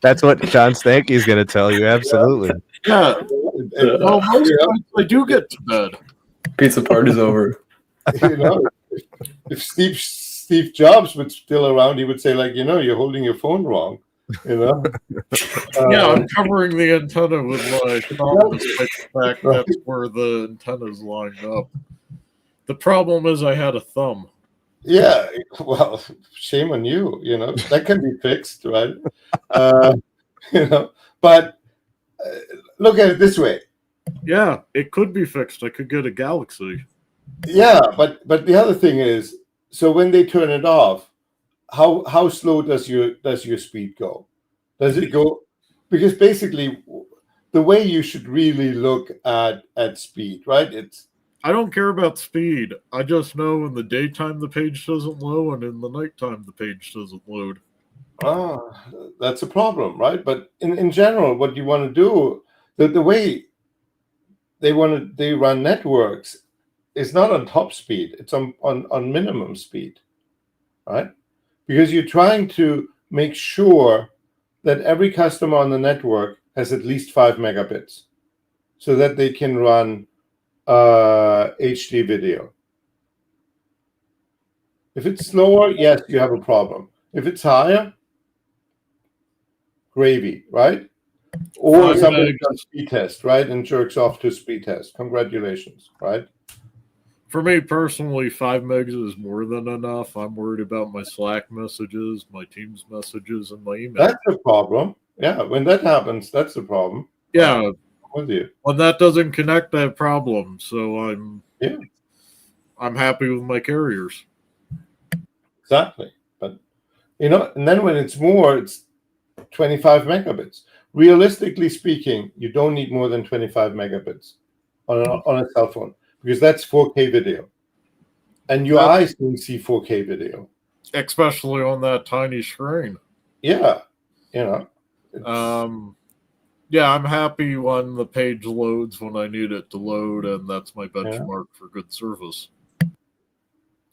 That's what John Stanky's going to tell you. Absolutely. Yeah. Well, most times I do get to bed. Pizza party's over. If Steve Jobs was still around, he would say, like, you're holding your phone wrong. Yeah, I'm covering the antenna with my thumb, despite the fact that's where the antenna's lined up. The problem is I had a thumb. Yeah, well, shame on you. That can be fixed, right? But look at it this way. Yeah, it could be fixed. I could get a Galaxy. Yeah, but the other thing is, so when they turn it off, how slow does your speed go? Does it go? Because basically, the way you should really look at speed, right? I don't care about speed. I just know in the daytime the page doesn't load, and in the nighttime the page doesn't load. That's a problem, right? But in general, what you want to do, the way they run networks is not on top speed. It's on minimum speed, right? Because you're trying to make sure that every customer on the network has at least 5 megabits so that they can run HD video. If it's slower, yes, you have a problem. If it's higher, gravy, right? Or somebody does speed test, right, and jerks off to speed test. Congratulations, right? For me personally, 5 megs is more than enough. I'm worried about my Slack messages, my Teams messages, and my email. That's a problem. Yeah, when that happens, that's the problem. Yeah. I'm with you. When that doesn't connect, I have problems. So I'm happy with my carriers. Exactly. But and then when it's more, it's 25 megabits. Realistically speaking, you don't need more than 25 megabits on a cell phone, because that's 4K video. And your eyes can see 4K video. Especially on that tiny screen. Yeah. You know. Yeah, I'm happy when the page loads when I need it to load, and that's my benchmark for good service.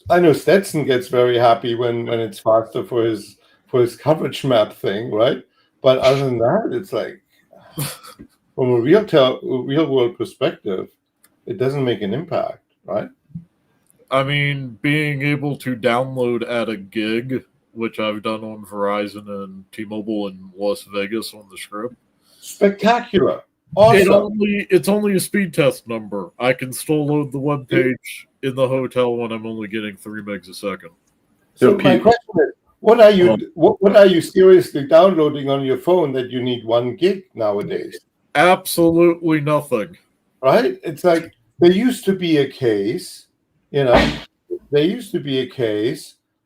I know Stetson gets very happy when it's faster for his coverage map thing, right? But other than that, it's like from a real world perspective, it doesn't make an impact, right? I mean, being able to download at a gig, which I've done on Verizon and T-Mobile in Las Vegas on the Strip. Spectacular. Awesome. It's only a speed test number. I can still load the web page in the hotel when I'm only getting 3 megs a second. So my question is, what are you seriously downloading on your phone that you need 1 gig nowadays? Absolutely nothing. Right? It's like there used to be a case,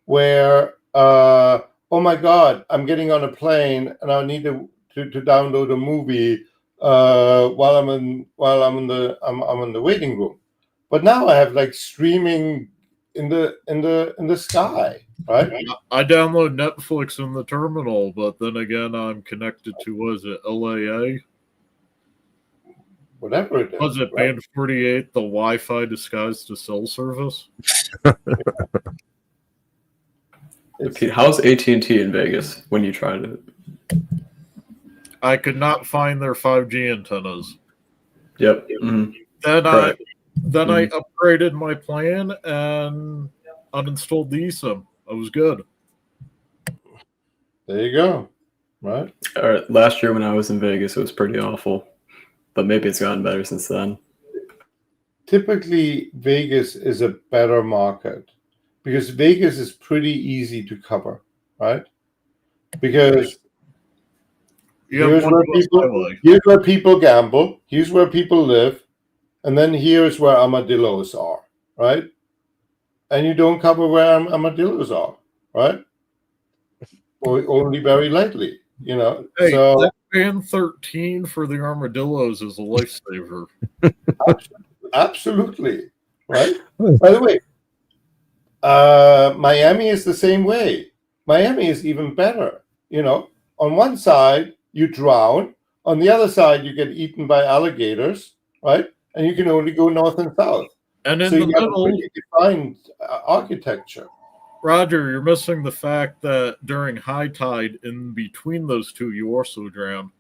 where oh my God, I'm getting on a plane and I need to download a movie while I'm in the waiting room. But now I have like streaming in the sky, right? I download Netflix in the terminal, but then again, I'm connected to, was it LAA? Whatever it is. Was it Band 48, the Wi-Fi disguised as cell service? Pete, how's AT&T in Vegas when you tried it? I could not find their 5G antennas. Yep. Mm-hmm. Then I upgraded my plan and uninstalled the eSIM. I was good. There you go. Right. All right. Last year when I was in Vegas, it was pretty awful, but maybe it's gotten better since then. Typically, Vegas is a better market because Vegas is pretty easy to cover, right? Because here's where people gamble, here's where people live, and then here's where armadillos are, right? And you don't cover where armadillos are, right? Or only very lightly, Hey, so that band 13 for the armadillos is a lifesaver. Absolutely, right? By the way, Miami is the same way. Miami is even better. On one side you drown, on the other side you get eaten by alligators, right? And you can only go north and south. And in so the you have middle, a pretty defined architecture. Roger, you're missing the fact that during high tide, in between those two, you also drown.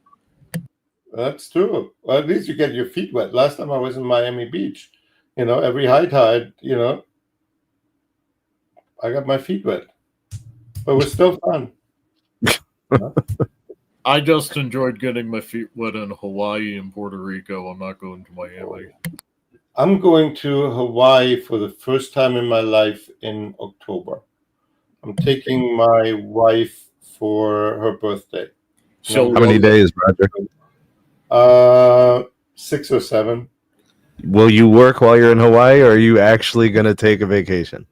That's true. Well, at least you get your feet wet. Last time I was in Miami Beach, every high tide, I got my feet wet. But it was still fun. I just enjoyed getting my feet wet in Hawaii and Puerto Rico. I'm not going to Miami. I'm going to Hawaii for the first time in my life in October. I'm taking my wife for her birthday. How many days, Roger? 6 or 7. Will you work while you're in Hawaii, or are you actually going to take a vacation?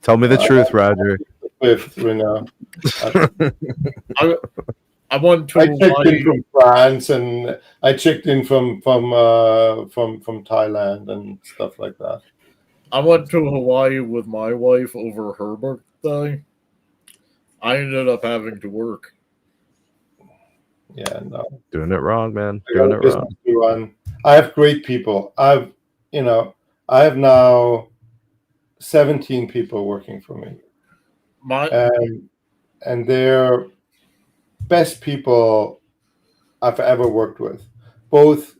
Tell me the truth, Roger. I went to I checked in from France, and I checked in from Thailand and stuff like that. I went to Hawaii with my wife over her birthday. I ended up having to work. Yeah, no. Doing it wrong, man. Doing it wrong. I have great people. I have now 17 people working for me. And they're best people I've ever worked with, both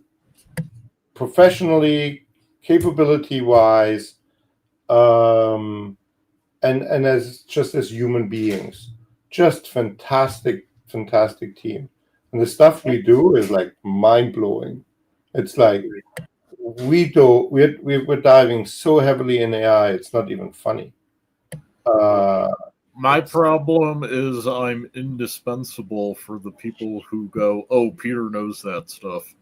professionally, capability-wise, and as human beings. Just fantastic team. And the stuff we do is like mind-blowing. It's like we're diving so heavily in AI, it's not even funny. My problem is I'm indispensable for the people who go, oh, Peter knows that stuff.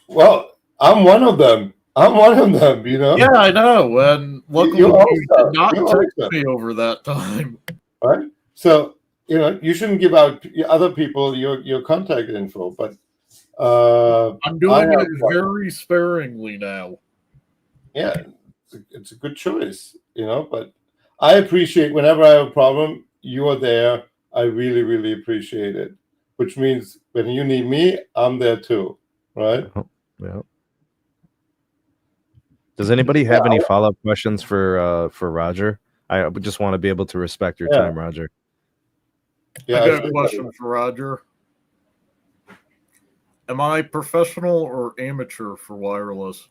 Well, I'm one of them. Yeah, I know. And luckily you did not text me over that time. Right? So, you shouldn't give out other people your contact info, but I'm doing it very sparingly now. Yeah, it's a good choice, but I appreciate whenever I have a problem, you are there. I really, really appreciate it. Which means when you need me, I'm there too, right? Yeah. Does anybody have any follow-up questions for Roger? I would just want to be able to respect your time, Roger. Yeah, I got a question for Roger. Am I professional or amateur for wireless?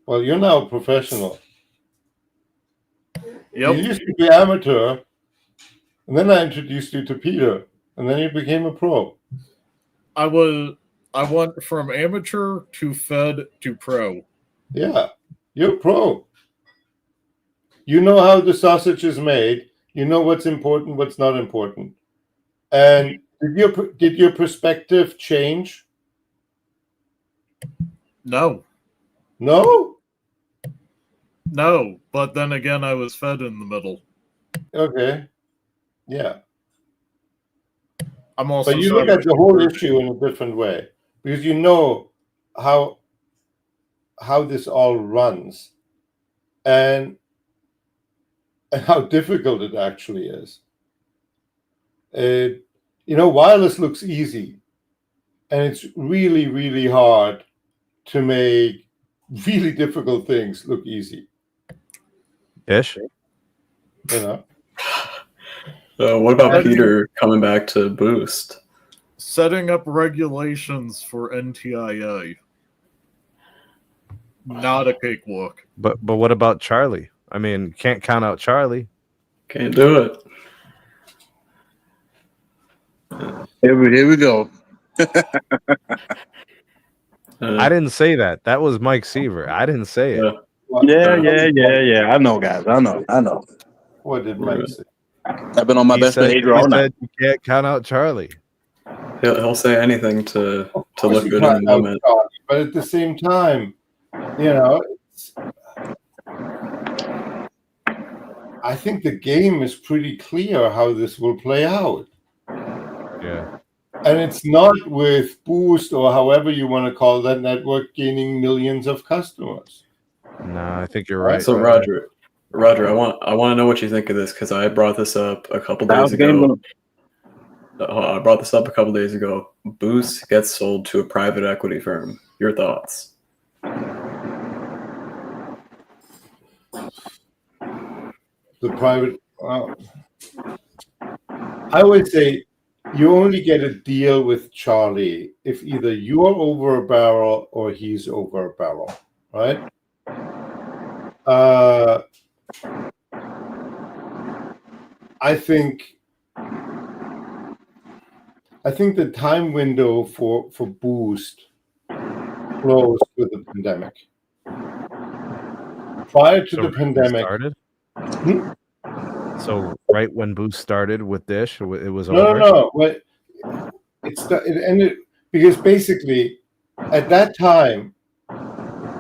Well, you're now a professional. Yep. You used to be amateur, and then I introduced you to Peter, and then you became a pro. I went from amateur to fed to pro. Yeah, you're pro. You know how the sausage is made. You know what's important, what's not important. And did your perspective change? No. No? No, but then again, I was fed in the middle. Okay. Yeah. I'm also. But you look at the whole issue in a different way because you know how this all runs and how difficult it actually is. Wireless looks easy, and it's really, really hard to make really difficult things look easy. Ish. What about Peter coming back to Boost? Setting up regulations for NTIA. Not a cakewalk. But what about Charlie? I mean, can't count out Charlie. Can't do it. Here we go. I didn't say that. That was Mike Seaver. I didn't say it. Yeah. I know, guys. I know. What did Mike say? I've been on my best behavior all night. You can't count out Charlie. He'll say anything to look good in the moment. Charlie, but at the same time, I think the game is pretty clear how this will play out. Yeah. And it's not with Boost or however you want to call that network gaining millions of customers. No, I think you're right. So Roger, I want to know what you think of this because I brought this up a couple days ago. Boost gets sold to a private equity firm. Your thoughts? The private. I would say you only get a deal with Charlie if either you're over a barrel or he's over a barrel, right? I think the time window for Boost closed with the pandemic. Prior to the pandemic, started? So right when Boost started with Dish, it was over? No. It ended because basically at that time,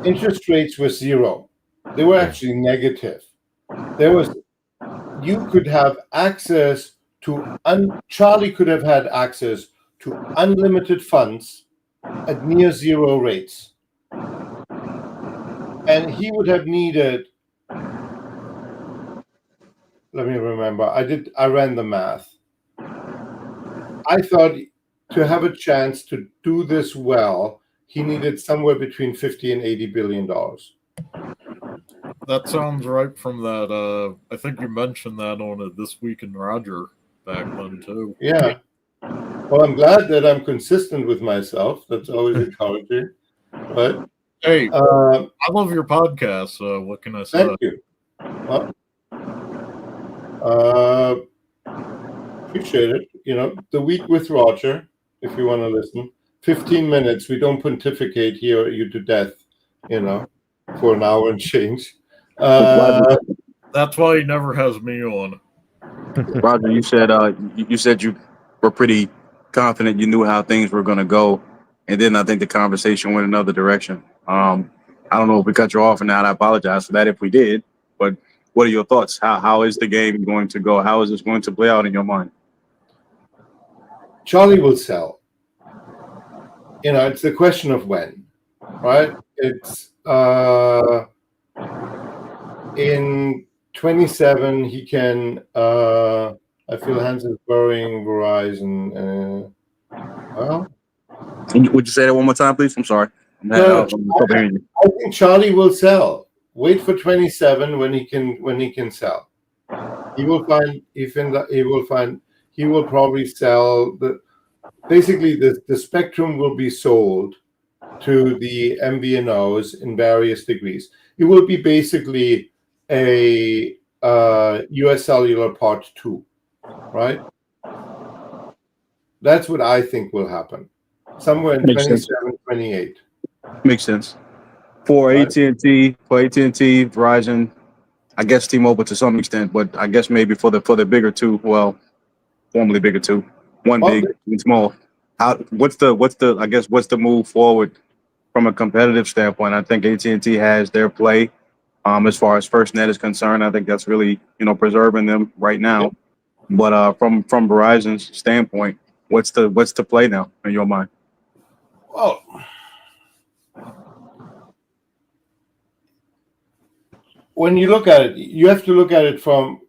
interest rates were zero. They were actually negative. You could have access to Charlie could have had access to unlimited funds at near zero rates. And he would have needed, let me remember, I ran the math. I thought to have a chance to do this well, he needed somewhere between $50 and $80 billion. That sounds right from that. I think you mentioned that on a This Week in Roger back then, too. Yeah. Well, I'm glad that I'm consistent with myself. That's always encouraging. But hey, I love your podcast. So what can I say? Thank you. Well, appreciate it. The Week with Roger, if you want to listen. 15 minutes. We don't pontificate here you to death, for an hour and change. That's why he never has me on. Roger, you said you were pretty confident you knew how things were going to go, and then I think the conversation went another direction. I don't know if we cut you off or not. I apologize for that if we did. But what are your thoughts? How is the game going to go? How is this going to play out in your mind? Charlie will sell. It's a question of when, right? It's in 27, he can. I feel Hans is borrowing Verizon. Well, Would you say that one more time, please? I'm sorry. I think Charlie will sell. Wait for 27 when he can sell. He will find. He will probably sell basically the spectrum will be sold to the MVNOs in various degrees. It will be basically a US Cellular Part 2, right? That's what I think will happen. Somewhere in 27, 28. Makes sense. For AT&T, Verizon, I guess T-Mobile to some extent, but I guess maybe for the bigger two, well, formerly bigger two, one big and small. What's the move forward from a competitive standpoint? I think AT&T has their play as far as FirstNet is concerned. I think that's really, preserving them right now. Yeah. But from Verizon's standpoint, what's the play now in your mind? Well, when you look at it, you have to look at it from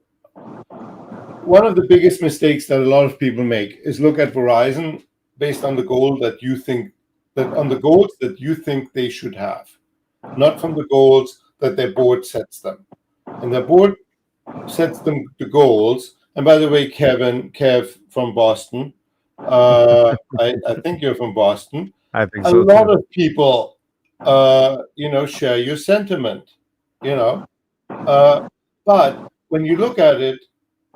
one of the biggest mistakes that a lot of people make is look at Verizon based on the goal that you think they should have, not from the goals that their board sets them. And their board sets them the goals. And by the way, Kev from Boston, I think you're from Boston. I think a so lot too. of people, share your sentiment, but when you look at it,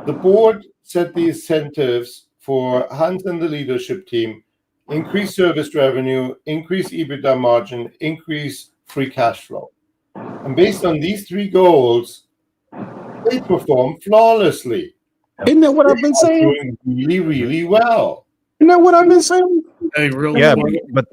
the board set the incentives for Hans and the leadership team, increase service revenue, increase EBITDA margin, increase free cash flow. And based on these three goals, they perform flawlessly. Isn't that what I've been saying? Doing really, really well. Isn't that what I've been saying? Hey, really? Yeah, but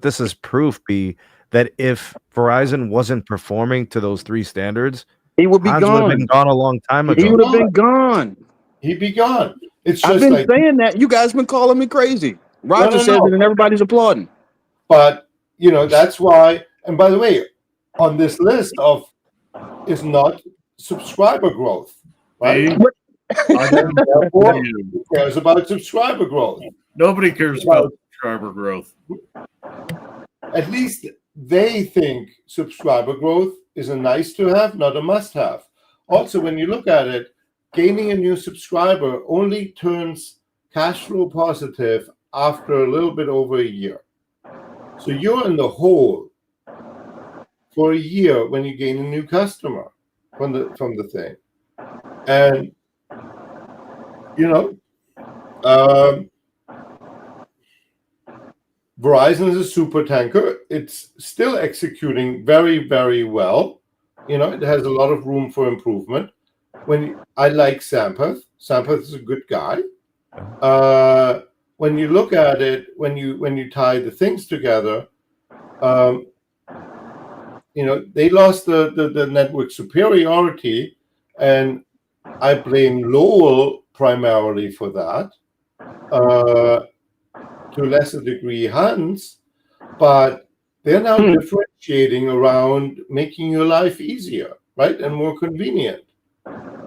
this is proof, B, that if Verizon wasn't performing to those three standards, he would be Hans gone. would have been gone a long time ago. He would have been gone. He'd be gone. It's just I've been saying that. You guys been calling me crazy. Roger says it, and everybody's applauding. But that's why. And by the way, on this list is not subscriber growth, right? Who cares about subscriber growth? Nobody cares about subscriber growth. At least they think subscriber growth is a nice to have, not a must have. Also, when you look at it, gaining a new subscriber only turns cash flow positive after a little bit over a year. So you're in the hole for a year when you gain a new customer from the thing. And Verizon is a super tanker. It's still executing very, very well. It has a lot of room for improvement. I like Sampath. Sampath is a good guy. When you look at it, when you tie the things together, they lost the network superiority, and I blame Lowell primarily for that. To a lesser degree, Hans, but they're now differentiating around making your life easier, right, and more convenient.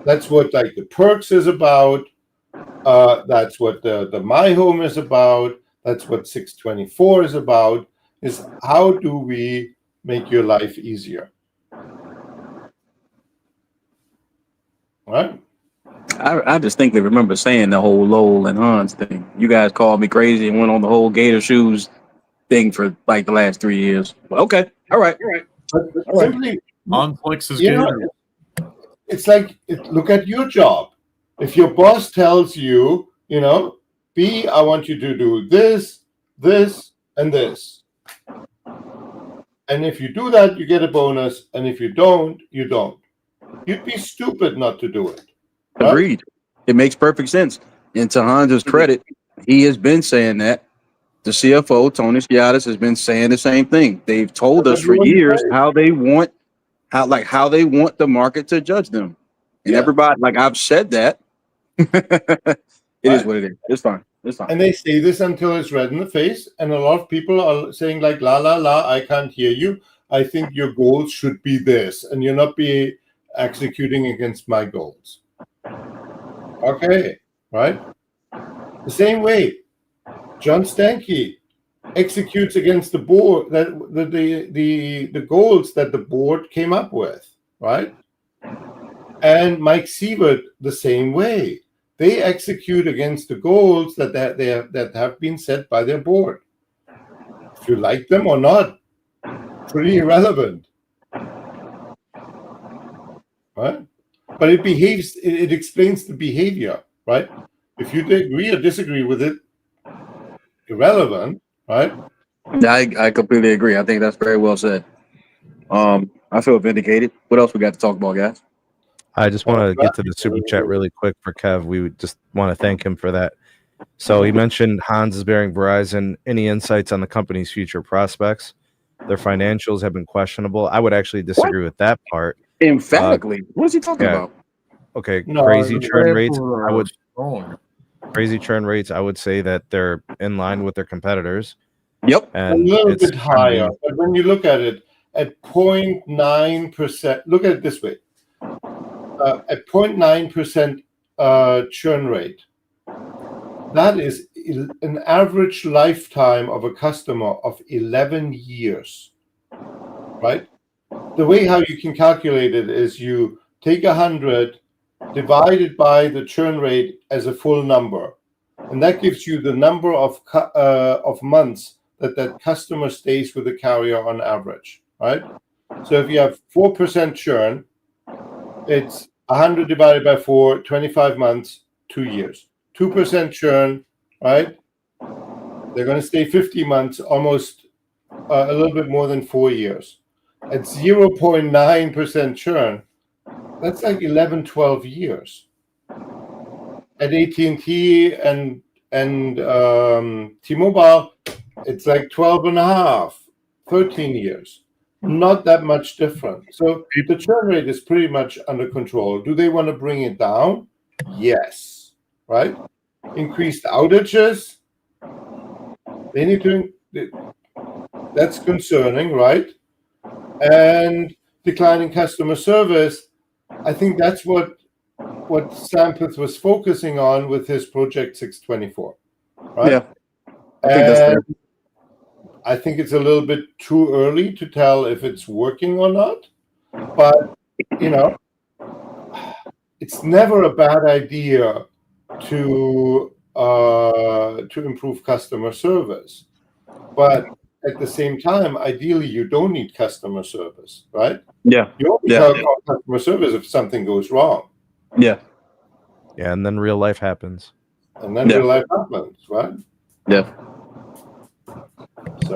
That's what the Perks is about. That's what the My Home is about. That's what 624 is about. Is how do we make your life easier? All right. I distinctly remember saying the whole Lowell and Hans thing. You guys called me crazy and went on the whole Gator Shoes thing for the last 3 years. Well, okay, all right. Simply, Conflicts is Gator. It's look at your job. If your boss tells you, B, I want you to do this, this, and this. And if you do that, you get a bonus. And if you don't, you don't. You'd be stupid not to do it. Right? Agreed. It makes perfect sense. And to Hans' credit, he has been saying that. The CFO, Tony Skiatis, has been saying the same thing. They've told us for years how they want the market to judge them. And everybody, I've said that. It is what it is. It's fine. And they say this until it's red in the face. And a lot of people are saying la, la, la, I can't hear you. I think your goals should be this. And you're not executing against my goals. Okay, right? The same way, John Stankey executes against the board, that the goals that the board came up with, right? And Mike Sievert the same way. They execute against the goals that have been set by their board. If you like them or not, pretty irrelevant, right? But it behaves. It explains the behavior, right? If you agree or disagree with it, irrelevant, right? I completely agree. I think that's very well said. I feel vindicated. What else we got to talk about, guys? I just want to get to the super chat really quick for Kev. We would just want to thank him for that. So he mentioned Hans is bearing Verizon. Any insights on the company's future prospects? Their financials have been questionable. I would actually disagree with that part. Emphatically. What is he talking about? Okay, No, crazy churn rates. Crazy churn rates. I would say that they're in line with their competitors. Yep. And a little bit higher. But when you look at it at 0.9%, look at it this way. At 0.9% churn rate, that is an average lifetime of a customer of 11 years, right? The way how you can calculate it is you take 100 divided by the churn rate as a full number, and that gives you the number of months that customer stays with the carrier on average, right? So if you have 4% churn, it's 100 divided by 4, 25 months, 2 years. 2% churn, right? They're going to stay 50 months, almost a little bit more than 4 years. At 0.9% churn, that's like 11, 12 years. At AT&T and T-Mobile, it's like 12 and a half, 13 years. Not that much different. So the churn rate is pretty much under control. Do they want to bring it down? Yes. Right? Increased outages. They need to. That's concerning, right? And declining customer service. I think that's what Sampath was focusing on with his Project 624. Right? Yeah. I think that's fair. I think it's a little bit too early to tell if it's working or not, but it's never a bad idea to improve customer service. But at the same time, ideally, you don't need customer service, right? Yeah. You only call customer service if something goes wrong. Yeah. Yeah, and then real life happens. And then real life happens, right? Yeah.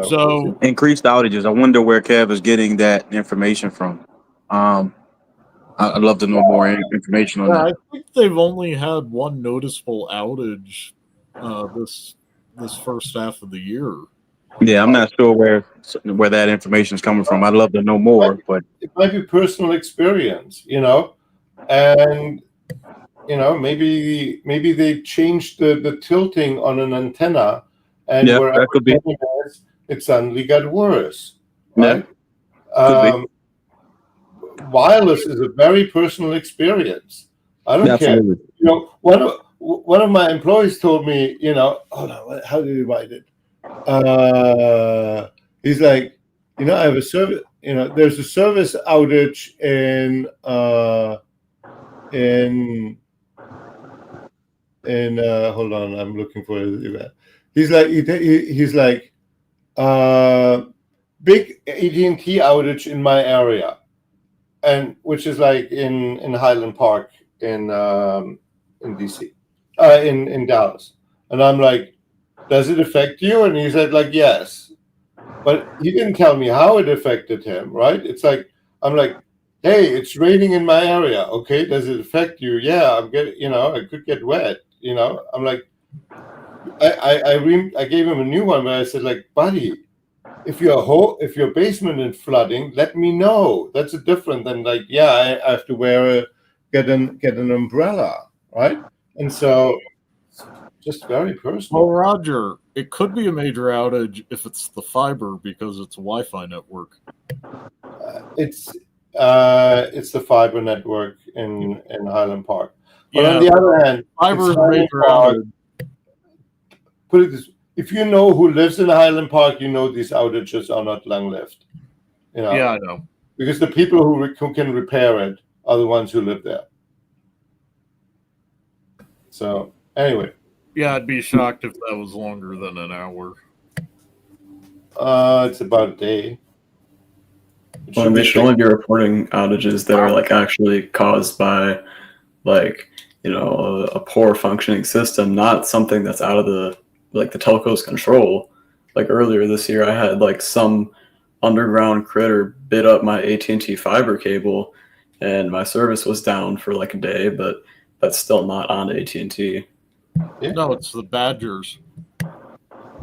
So increased outages. I wonder where Kev is getting that information from. I'd love to know more information on that. I think they've only had one noticeable outage this first half of the year. Yeah, I'm not sure where that information is coming from. I'd love to know more, but it might be personal experience, and maybe they changed the tilting on an antenna, and wherever that could be. It suddenly got worse. Right? Yeah. Wireless is a very personal experience. I don't care. One of my employees told me, hold on, how did he write it? He's like, I have a service. There's a service outage in hold on, I'm looking for it. He's like, big AT&T outage in my area, and which is like in Highland Park in DC, in Dallas. And I'm like, does it affect you? And he said like, yes, but he didn't tell me how it affected him. Right? It's like, I'm like, hey, it's raining in my area. Okay, does it affect you? Yeah, I'm getting, I could get wet. I'm like, I gave him a new one, but I said like, buddy, if your basement is flooding, let me know. That's different than like, I have to get an umbrella, right? And so, just very personal. Well, Roger, it could be a major outage if it's the fiber because it's a Wi-Fi network. It's the fiber network in Highland Park. But on the other hand, Fiber is it's a Highland major Park. outage. Put it this: if you know who lives in Highland Park, you know these outages are not long-lived. You know, Yeah, I know. because the people who can repair it are the ones who live there. So anyway, Yeah, I'd be shocked if that was longer than an hour. it's about a day. Well, they should only be reporting outages that are like actually caused by like, you know, a poor functioning system, not something that's out of the telco's control. Like earlier this year, I had like some underground critter bit up my AT&T fiber cable, and my service was down for like a day. But that's still not on AT&T. Yeah. No, it's the Badgers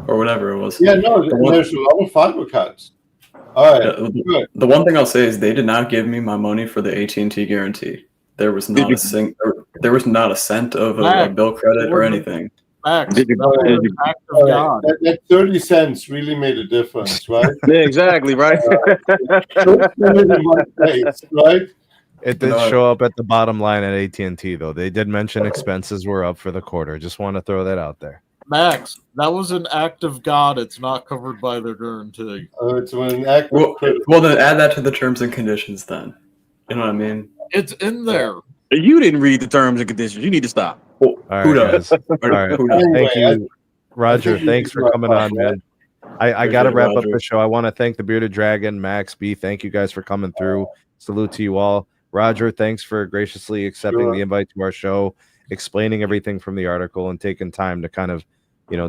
or whatever it was. Yeah, no, there's a lot of fiber cuts. All right. Yeah, the one thing I'll say is they did not give me my money for the AT&T guarantee. There was not there was not a cent of a bill credit or anything. Max, that 30 cents really made a difference, right? Yeah, exactly, right? Right? It did show up at the bottom line at AT&T, though. They did mention expenses were up for the quarter. Just want to throw that out there. Max, that was an act of God. It's not covered by their guarantee. It's an act of well, then add that to the terms and conditions then. You know what I mean? It's in there. You didn't read the terms and conditions. You need to stop. All right, who does? All right. Thank you, Roger. Thanks for coming on, man. I got to wrap up the show. I want to thank the Bearded Dragon, Max B. Thank you guys for coming through. Salute to you all. Roger, thanks for graciously accepting the invite to our show, explaining everything from the article, and taking time to kind of,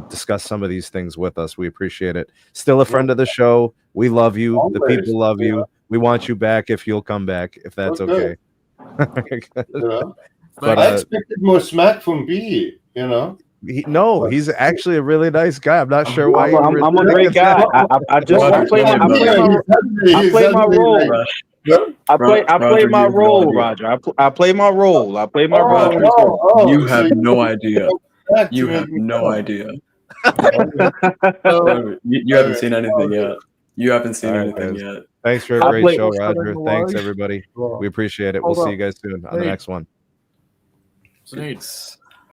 discuss some of these things with us. We appreciate it. Still a friend of the show. We love you. Always. The people love you. We want you back if you'll come back, if that's okay. But I expected more smack from B, he's actually a really nice guy. I'm not sure why. I'm a great guy. I play my role. I play my role, Roger. I play my role. You have no idea. You have no idea. You haven't seen anything yet. You haven't seen anything yet. Thanks for a great show, Roger. Thanks, everybody. We appreciate it. We'll see you guys soon on the next one. Sneed.